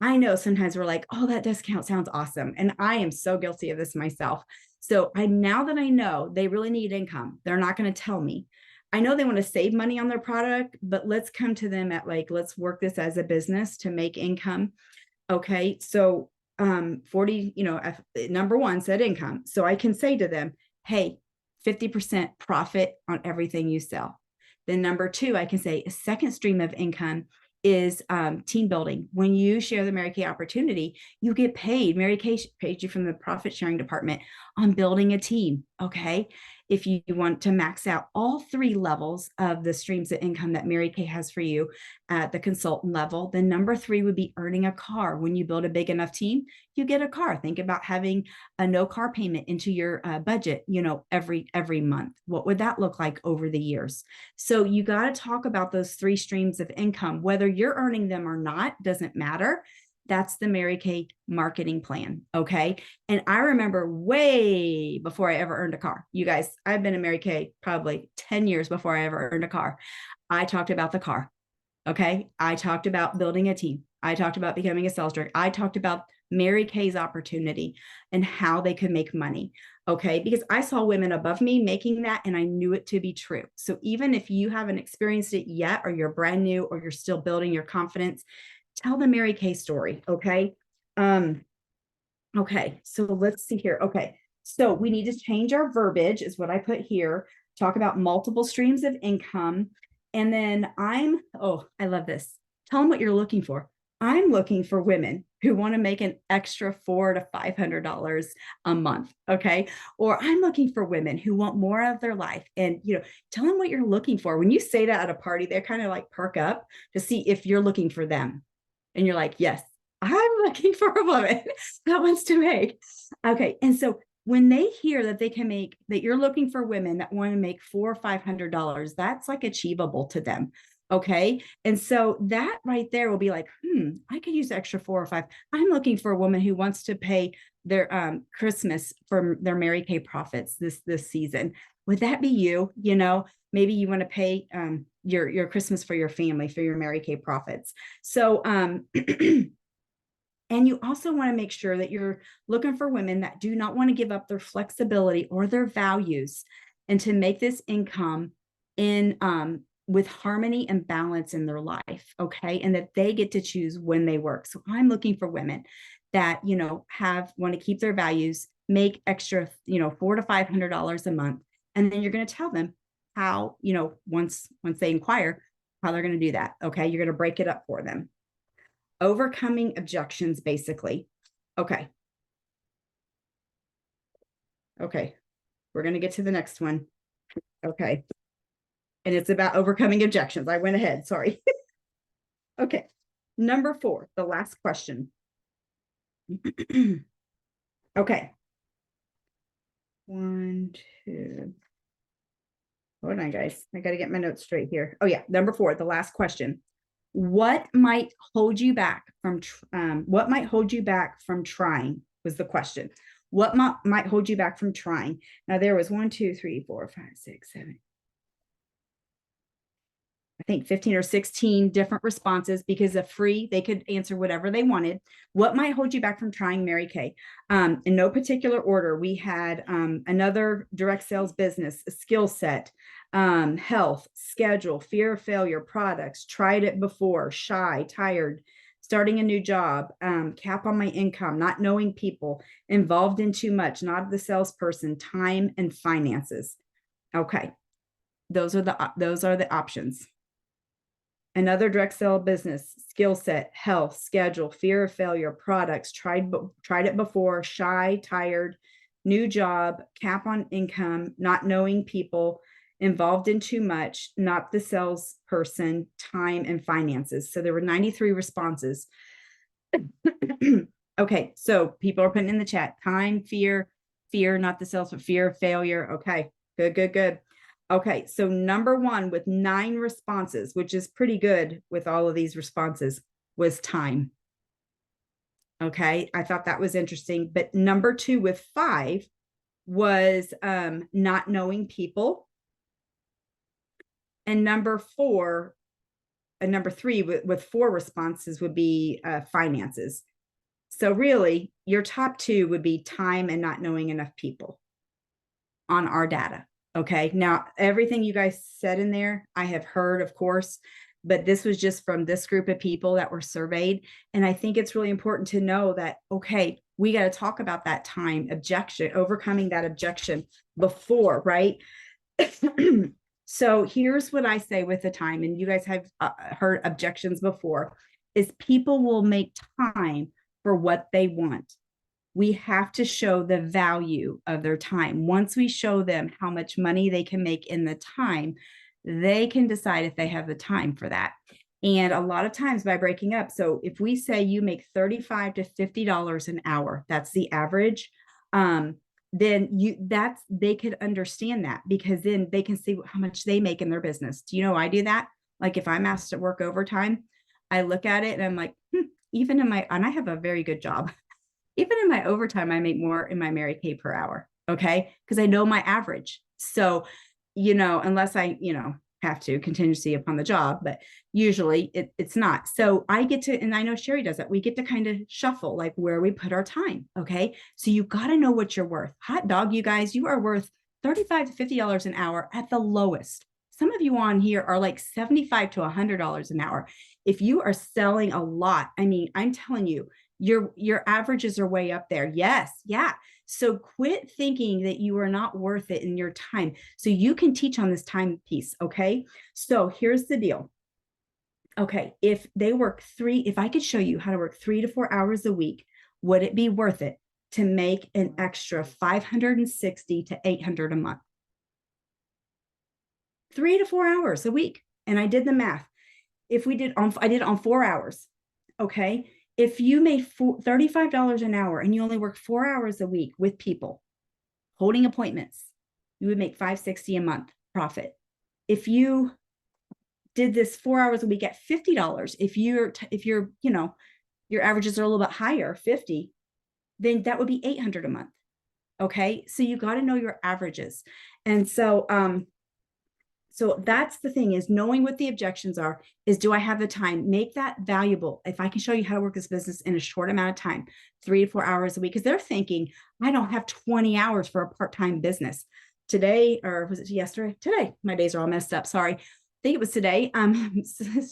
I know sometimes we're like, oh, that discount sounds awesome. And I am so guilty of this myself. So now that I know they really need income, they're not going to tell me. I know they want to save money on their product, but let's come to them at like, let's work this as a business to make income. Okay. So 40, you know, number 1 said income. So I can say to them, hey, 50% profit on everything you sell. Then number 2, I can say a second stream of income is team building. When you share the Mary Kay opportunity, you get paid. Mary Kay paid you from the profit sharing department on building a team. Okay. If you want to max out all 3 levels of the streams of income that Mary Kay has for you at the consultant level, then number 3 would be earning a car. When you build a big enough team, you get a car. Think about having a no car payment into your budget, you know, every month. What would that look like over the years? So you got to talk about those 3 streams of income, whether you're earning them or not, doesn't matter. That's the Mary Kay marketing plan. Okay. And I remember way before I ever earned a car, you guys, I've been in Mary Kay probably 10 years before I ever earned a car. I talked about the car. Okay. I talked about building a team. I talked about becoming a sales director. I talked about Mary Kay's opportunity and how they could make money. Okay. Because I saw women above me making that and I knew it to be true. So even if you haven't experienced it yet, or you're brand new, or you're still building your confidence, tell the Mary Kay story. Okay. Okay. So let's see here. Okay. So we need to change our verbiage is what I put here. Talk about multiple streams of income. And then I love this. Tell them what you're looking for. I'm looking for women who want to make an extra $400 to $500 a month. Okay. Or I'm looking for women who want more of their life. And, you know, tell them what you're looking for. When you say that at a party, they're kind of like perk up to see if you're looking for them. And you're like, yes, I'm looking for a woman that wants to make. Okay. And so when they hear that they can make, that you're looking for women that want to make $400 or $500, that's like achievable to them. Okay. And so that right there will be like, I could use extra 4 or 5. I'm looking for a woman who wants to pay their Christmas for their Mary Kay profits this season. Would that be you? You know, maybe you want to pay your Christmas for your family, for your Mary Kay profits. So, and you also want to make sure that you're looking for women that do not want to give up their flexibility or their values, and to make this income in with harmony and balance in their life. Okay. And that they get to choose when they work. So I'm looking for women that, you know, want to keep their values, make extra, you know, $400 to $500 a month. And then you're going to tell them how, you know, once they inquire, how they're going to do that. Okay. You're going to break it up for them. Overcoming objections, basically. Okay. Okay. We're going to get to the next one. Okay. And it's about overcoming objections. I went ahead. Sorry. Okay. Number 4, the last question. Okay. 1, 2. Hold on, guys. I got to get my notes straight here. Oh yeah, number 4, the last question. What might hold you back from trying was the question. What might hold you back from trying? Now there was 1, 2, 3, 4, 5, 6, 7. I think 15 or 16 different responses because of free, they could answer whatever they wanted. What might hold you back from trying Mary Kay? In no particular order, we had another direct sales business, a skill set, health, schedule, fear of failure, products, tried it before, shy, tired, starting a new job, cap on my income, not knowing people, involved in too much, not the salesperson, time and finances. Okay. Those are the options. Another direct sale business, skill set, health, schedule, fear of failure, products, tried it before, shy, tired, new job, cap on income, not knowing people, involved in too much, not the salesperson, time and finances. So there were 93 responses. Okay, so people are putting in the chat, time, fear, not the sales, but fear of failure. Okay, good. Okay, so number 1 with 9 responses, which is pretty good with all of these responses, was time. Okay, I thought that was interesting. But number 2 with 5 was not knowing people. And number 3 with 4 responses would be finances. So really, your top 2 would be time and not knowing enough people on our data. Okay, now everything you guys said in there, I have heard, of course, but this was just from this group of people that were surveyed. And I think it's really important to know that, okay, we got to talk about that time objection, overcoming that objection before, right? So here's what I say with the time, and you guys have heard objections before, is people will make time for what they want. We have to show the value of their time. Once we show them how much money they can make in the time, they can decide if they have the time for that. And a lot of times by breaking up, so if we say you make $35 to $50 an hour, that's the average, then they could understand that, because then they can see how much they make in their business. Do you know I do that? Like if I'm asked to work overtime, I look at it and I'm like, even in and I have a very good job. Even in my overtime, I make more in my Mary Kay per hour. Okay. Because I know my average. So, unless I, have to contingency upon the job, but usually it's not. So I get to, and I know Sherry does that. We get to kind of shuffle like where we put our time. Okay. So you got to know what you're worth. Hot dog, you guys, you are worth $35 to $50 an hour at the lowest. Some of you on here are like $75 to $100 an hour. If you are selling a lot, I mean, I'm telling you, your averages are way up there. Yes. Yeah. So quit thinking that you are not worth it in your time. So you can teach on this time piece. Okay. So here's the deal. Okay. If I could show you how to work 3 to 4 hours a week, would it be worth it to make an extra $560 to $800 a month? 3 to 4 hours a week. And I did the math. I did it on 4 hours. Okay. If you made $35 an hour and you only work 4 hours a week with people holding appointments, you would make $560 a month profit. If you did this 4 hours a week at $50, if your averages are a little bit higher, 50, then that would be $800 a month. Okay. So you got to know your averages. And so that's the thing, is knowing what the objections are, is do I have the time? Make that valuable. If I can show you how to work this business in a short amount of time, 3 to 4 hours a week, because they're thinking, I don't have 20 hours for a part-time business. Today, or was it yesterday? Today, my days are all messed up. Sorry. I think it was today.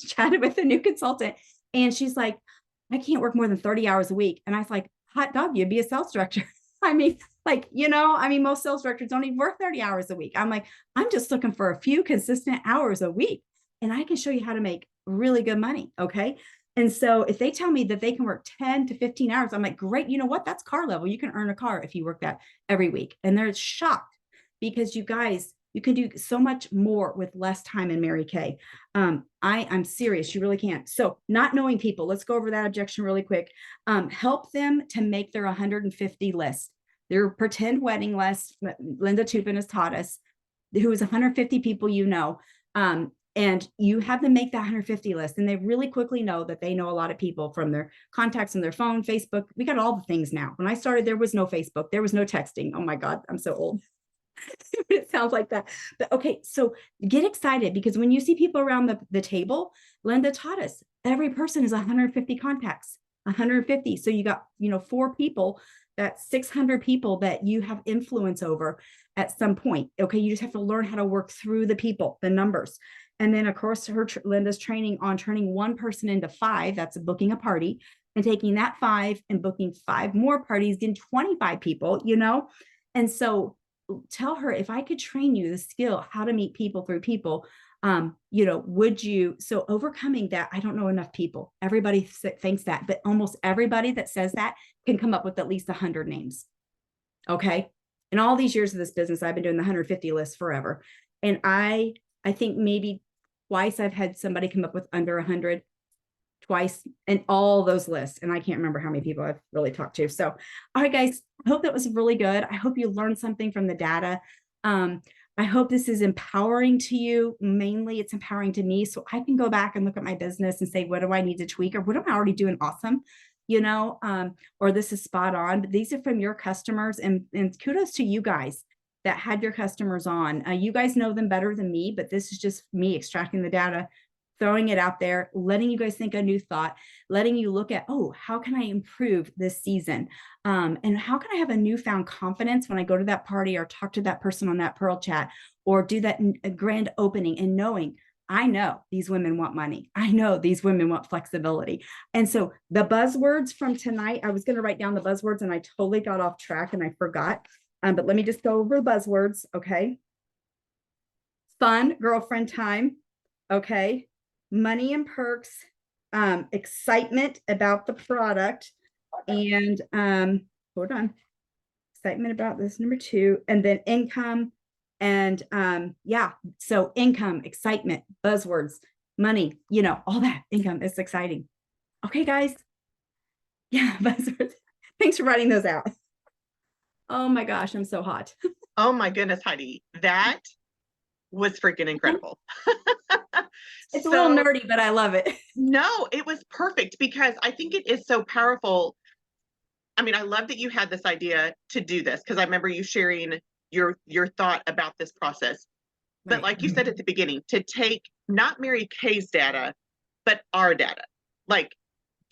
Chatted with a new consultant and she's like, I can't work more than 30 hours a week. And I was like, hot dog, you'd be a sales director. I mean, most sales directors don't even work 30 hours a week. I'm like, I'm just looking for a few consistent hours a week and I can show you how to make really good money. Okay. And so if they tell me that they can work 10 to 15 hours, I'm like, great. You know what? That's car level. You can earn a car if you work that every week. And they're shocked because you guys, You can do so much more with less time in Mary Kay. I'm serious. You really can't. So not knowing people, let's go over that objection really quick. Help them to make their 150 list, their pretend wedding list. Linda Tupin has taught us, who is 150 people, and you have them make that 150 list, and they really quickly know that they know a lot of people from their contacts on their phone, Facebook. We got all the things now. When I started, there was no Facebook, there was no texting. Oh my God, I'm so old. It sounds like that. But okay, so get excited, because when you see people around the table, Linda taught us every person is 150 contacts, 150. So you got, 4 people, that's 600 people that you have influence over at some point. Okay, you just have to learn how to work through the people, the numbers. And then of course, Linda's training on turning one person into 5, that's booking a party, and taking that 5 and booking 5 more parties, getting 25 people, And so tell her, if I could train you the skill, how to meet people through people, would you? So overcoming that, I don't know enough people. Everybody thinks that, but almost everybody that says that can come up with at least 100 names. Okay. In all these years of this business, I've been doing the 150 list forever. And I think maybe twice I've had somebody come up with under 100, twice, and all those lists. And I can't remember how many people I've really talked to. So, all right, guys, I hope that was really good. I hope you learned something from the data. I hope this is empowering to you. Mainly it's empowering to me, so I can go back and look at my business and say, what do I need to tweak, or what am I already doing awesome? Or this is spot on. But these are from your customers, and kudos to you guys that had your customers on. You guys know them better than me, but this is just me extracting the data, throwing it out there, letting you guys think a new thought, letting you look at, oh, how can I improve this season? And how can I have a newfound confidence when I go to that party or talk to that person on that Pearl chat or do that grand opening, and knowing, I know these women want money. I know these women want flexibility. And so the buzzwords from tonight, I was going to write down the buzzwords and I totally got off track and I forgot. But let me just go over the buzzwords. Okay. Fun girlfriend time. Okay. Money and perks, excitement about the product, and hold on, excitement about this, number 2, and then income, and so income, excitement, buzzwords, money, all that. Income is exciting. Okay, guys. Yeah, buzzwords. Thanks for writing those out. Oh my gosh, I'm so hot.
Oh my goodness, Heidi, that was freaking incredible.
It's a little nerdy, but I love it.
No, it was perfect, because I think it is so powerful. I mean, I love that you had this idea to do this, because I remember you sharing your thought about this process. But like you said at the beginning, to take not Mary Kay's data, but our data. Like,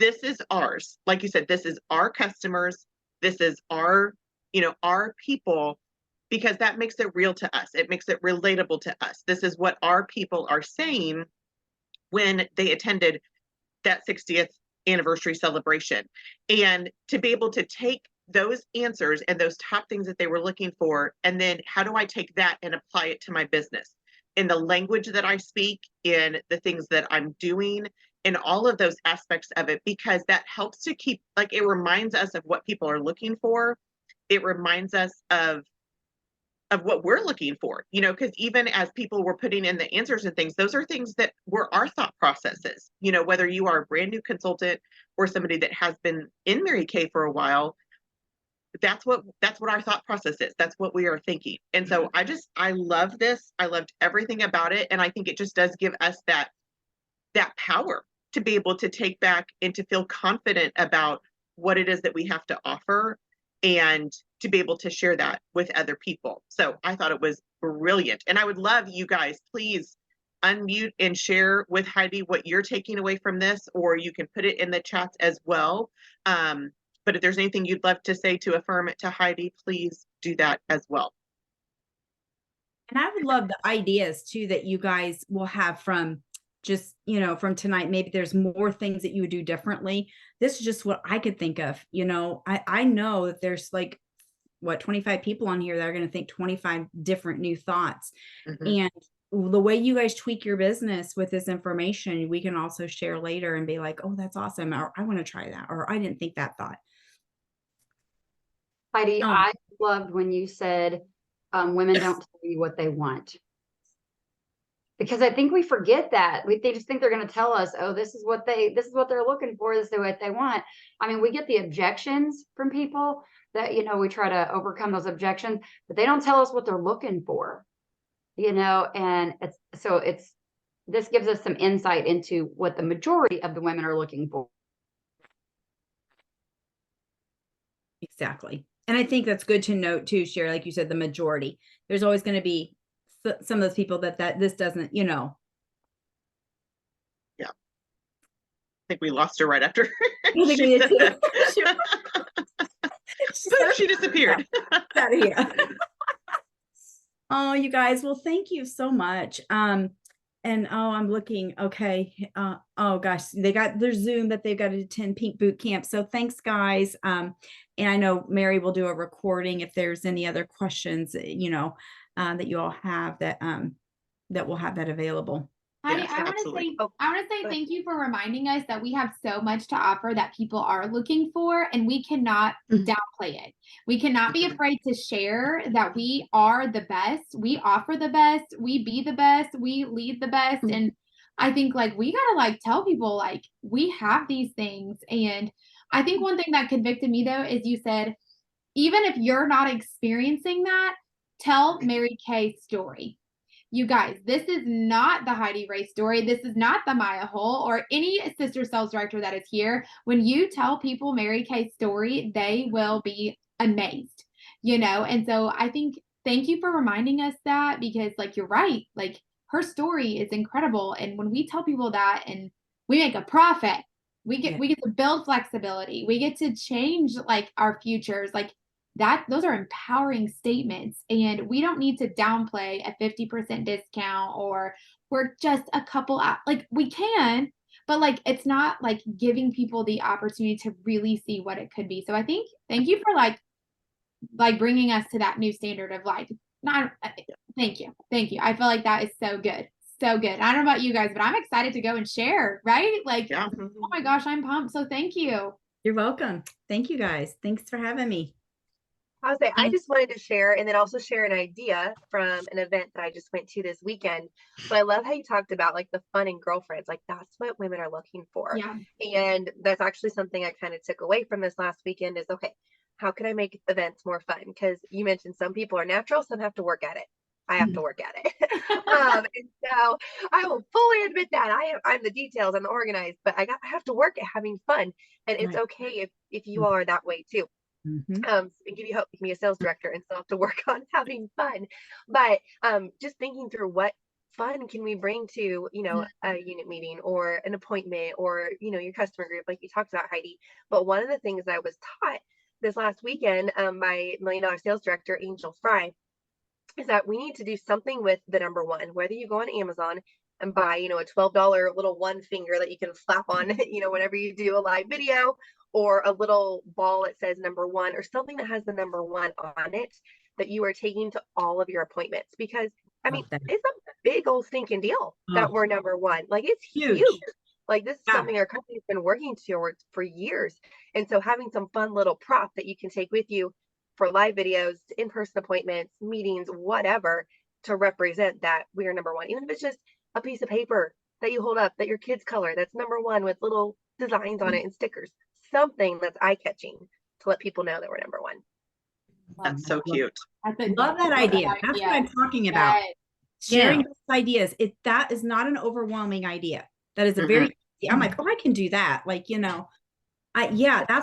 this is ours. Like you said, this is our customers. This is our people, because that makes it real to us. It makes it relatable to us. This is what our people are saying when they attended that 60th anniversary celebration. And to be able to take those answers and those top things that they were looking for, and then how do I take that and apply it to my business in the language that I speak, in the things that I'm doing, in all of those aspects of it, because that helps to keep, like, it reminds us of what people are looking for. It reminds us of what we're looking for, because even as people were putting in the answers and things, those are things that were our thought processes, whether you are a brand new consultant or somebody that has been in Mary Kay for a while, that's what our thought process is. That's what we are thinking. And so I love this. I loved everything about it. And I think it just does give us that power to be able to take back and to feel confident about what it is that we have to offer, and to be able to share that with other people. So I thought it was brilliant. And I would love you guys, please unmute and share with Heidi what you're taking away from this, or you can put it in the chats as well. But if there's anything you'd love to say to affirm it to Heidi, please do that as well.
And I would love the ideas too that you guys will have from just, from tonight. Maybe there's more things that you would do differently. This is just what I could think of. I know that there's 25 people on here that are going to think 25 different new thoughts. Mm-hmm. And the way you guys tweak your business with this information, we can also share later and be like, oh, that's awesome. Or I want to try that. Or I didn't think that thought.
Heidi, I loved when you said, women don't tell you what they want. Because I think we forget that. They just think they're going to tell us, oh, this is what they're looking for, this is what they want. I mean, we get the objections from people that, we try to overcome those objections, but they don't tell us what they're looking for, and this gives us some insight into what the majority of the women are looking for.
Exactly. And I think that's good to note too, Sherry, like you said, the majority. There's always going to be some of those people that this doesn't,
Yeah. I think we lost her right after
think
she
we
said
did
that. She disappeared.
out of here. Oh, you guys, well, thank you so much. And I'm looking, okay. Oh gosh, they got their Zoom that they've got to attend Pink Boot Camp. So thanks, guys. And I know Mary will do a recording if there's any other questions, that you all have that we'll have that available.
Yes,
I want to
absolutely.
say thank you for reminding us that we have so much to offer that people are looking for, and we cannot downplay it. We cannot be afraid to share that we are the best. We offer the best. We be the best. We lead the best. And I think we gotta tell people we have these things. And I think one thing that convicted me though is you said, even if you're not experiencing that, tell Mary Kay's story. You guys, this is not the Heidi Ray story. This is not the Maya Hull or any sister sales director that is here. When you tell people Mary Kay's story, they will be amazed, And so I think, thank you for reminding us that, because you're right. Her story is incredible. And when we tell people that and we make a profit, we get to build flexibility. We get to change our futures. Those are empowering statements, and we don't need to downplay a 50% discount or we're just a couple out. We can, but it's not giving people the opportunity to really see what it could be. So I think, thank you for bringing us to that new standard of thank you. I feel like that is so good. So good. I don't know about you guys, but I'm excited to go and share, right?
Yeah.
Oh my gosh, I'm pumped. So thank you.
You're welcome. Thank you guys. Thanks for having me.
I'll say, I just wanted to share and then also share an idea from an event that I just went to this weekend. But I love how you talked about the fun and girlfriends. That's what women are looking for.
Yeah.
And that's actually something I kind of took away from this last weekend is, okay, how can I make events more fun? Because you mentioned some people are natural, some have to work at it. I have to work at it. And so I will fully admit that I'm the details, I'm the organized, but I have to work at having fun. And it's okay if you all are that way too. And give you hope you can be a sales director and still have to work on having fun. But just thinking through what fun can we bring to a unit meeting or an appointment or your customer group, like you talked about, Heidi. But one of the things I was taught this last weekend by $1 Million Sales Director Angel Fry is that we need to do something with the number one. Whether you go on Amazon and buy a $12 little one finger that you can slap on whenever you do a live video, or a little ball that says number one, or something that has the number one on it that you are taking to all of your appointments. Because it's a big old stinking deal that we're number one. It's huge. This is something our company's been working towards for years. And so having some fun little prop that you can take with you for live videos, in-person appointments, meetings, whatever, to represent that we are number one. Even if it's just a piece of paper that you hold up that your kids color, that's number one with little designs on it and stickers. Something that's eye-catching to let people know that we're number one.
That's so cute.
Love that idea. That's what I'm talking about. Sharing those ideas. That is not an overwhelming idea. That is a very, I'm like, oh, I can do that. That's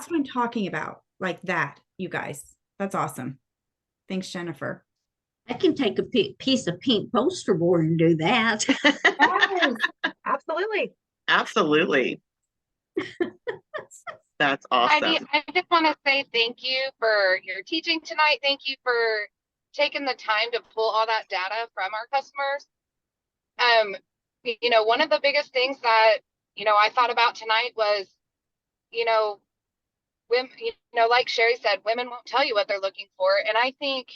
what I'm talking about. That, you guys. That's awesome. Thanks, Jennifer.
I can take a piece of pink poster board and do that.
Absolutely.
Absolutely. That's awesome.
I just want to say thank you for your teaching tonight. Thank you for taking the time to pull all that data from our customers. One of the biggest things that, I thought about tonight was, women, like Sherry said, women won't tell you what they're looking for. And I think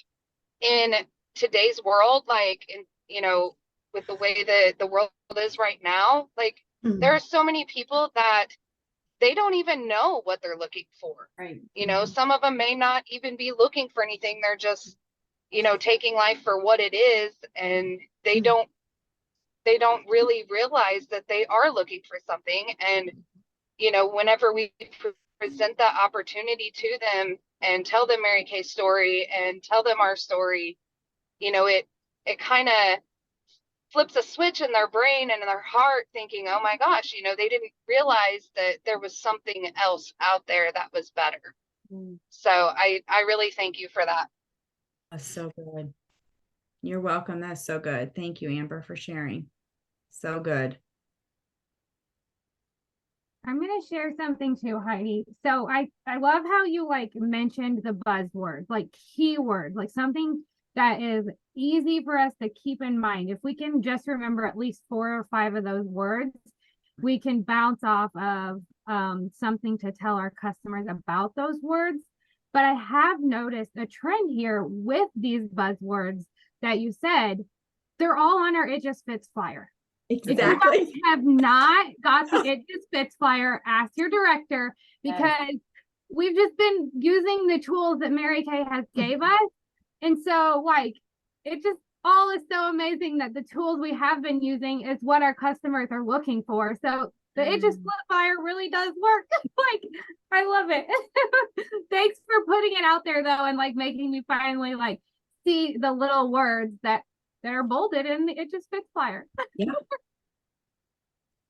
in today's world, with the way that the world is right now, there are so many people that they don't even know what they're looking for.
Right.
Some of them may not even be looking for anything. They're just, you know, taking life for what it is, and they don't really realize that they are looking for something. And, you know, whenever we present that opportunity to them and tell them Mary Kay's story and tell them our story, you know, it kind of flips a switch in their brain and in their heart, thinking, oh my gosh, you know, they didn't realize that there was something else out there that was better. So I really thank you for that.
That's so good. You're welcome. That's so good. Thank you, Amber, for sharing. So good.
I'm going to share something too, Heidi. So I love how you like mentioned the buzzword, like keyword, like something that is easy for us to keep in mind. If we can just remember at least 4 or 5 of those words, we can bounce off of something to tell our customers about those words. But I have noticed a trend here with these buzzwords that you said. They're all on our It Just Fits flyer.
Exactly.
If you have not got the It Just Fits flyer, ask your director, because we've just been using the tools that Mary Kay has gave us. And so like, it just all is so amazing that the tools we have been using is what our customers are looking for. So the It Just Flip flyer really does work. Like, I love it. Thanks for putting it out there though, and like making me finally like see the little words that are bolded in the It Just Fits flyer.
Yeah.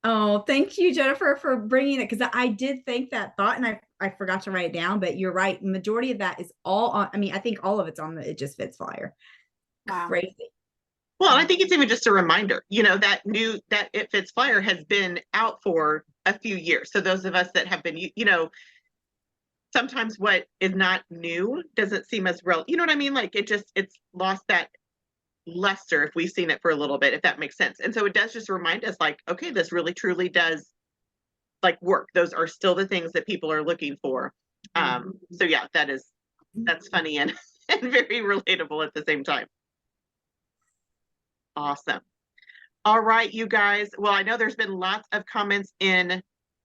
Oh, thank you, Jennifer, for bringing it, because I did think that thought and I forgot to write it down, but you're right. Majority of that is all on, I mean, I think all of it's on the It Just Fits flyer.
Wow.
Crazy.
Well, I think it's even just a reminder, you know, that It Fits flyer has been out for a few years. So those of us that have been, you know, sometimes what is not new doesn't seem as real. You know what I mean? Like it's lost that luster if we've seen it for a little bit, if that makes sense. And so it does just remind us like, okay, this really truly does like work. Those are still the things that people are looking for. So yeah, that's funny and very relatable at the same time. Awesome. All right, you guys. Well, I know there's been lots of comments in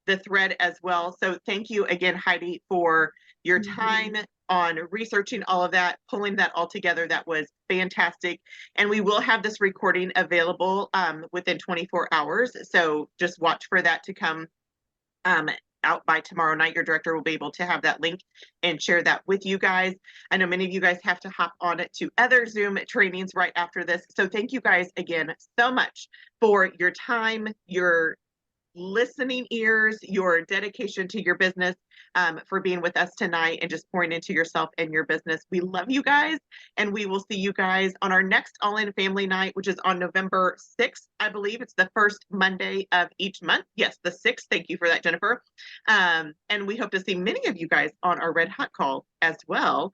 the thread as well. So thank you again, Heidi, for your time on researching all of that, pulling that all together. That was fantastic. And we will have this recording available within 24 hours. So just watch for that to come out by tomorrow night. Your director will be able to have that link and share that with you guys. I know many of you guys have to hop on to other Zoom trainings right after this. So thank you guys again so much for your time, your listening ears, your dedication to your business, for being with us tonight and just pouring into yourself and your business. We love you guys, and we will see you guys on our next All In Family Night, which is on November 6th. I believe it's the first Monday of each month. Yes, the 6th. Thank you for that, Jennifer. And we hope to see many of you guys on our Red Hot call as well.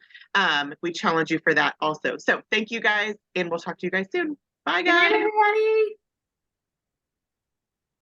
We challenge you for that also. So thank you guys, and we'll talk to you guys soon. Bye, guys.
Good night, everybody.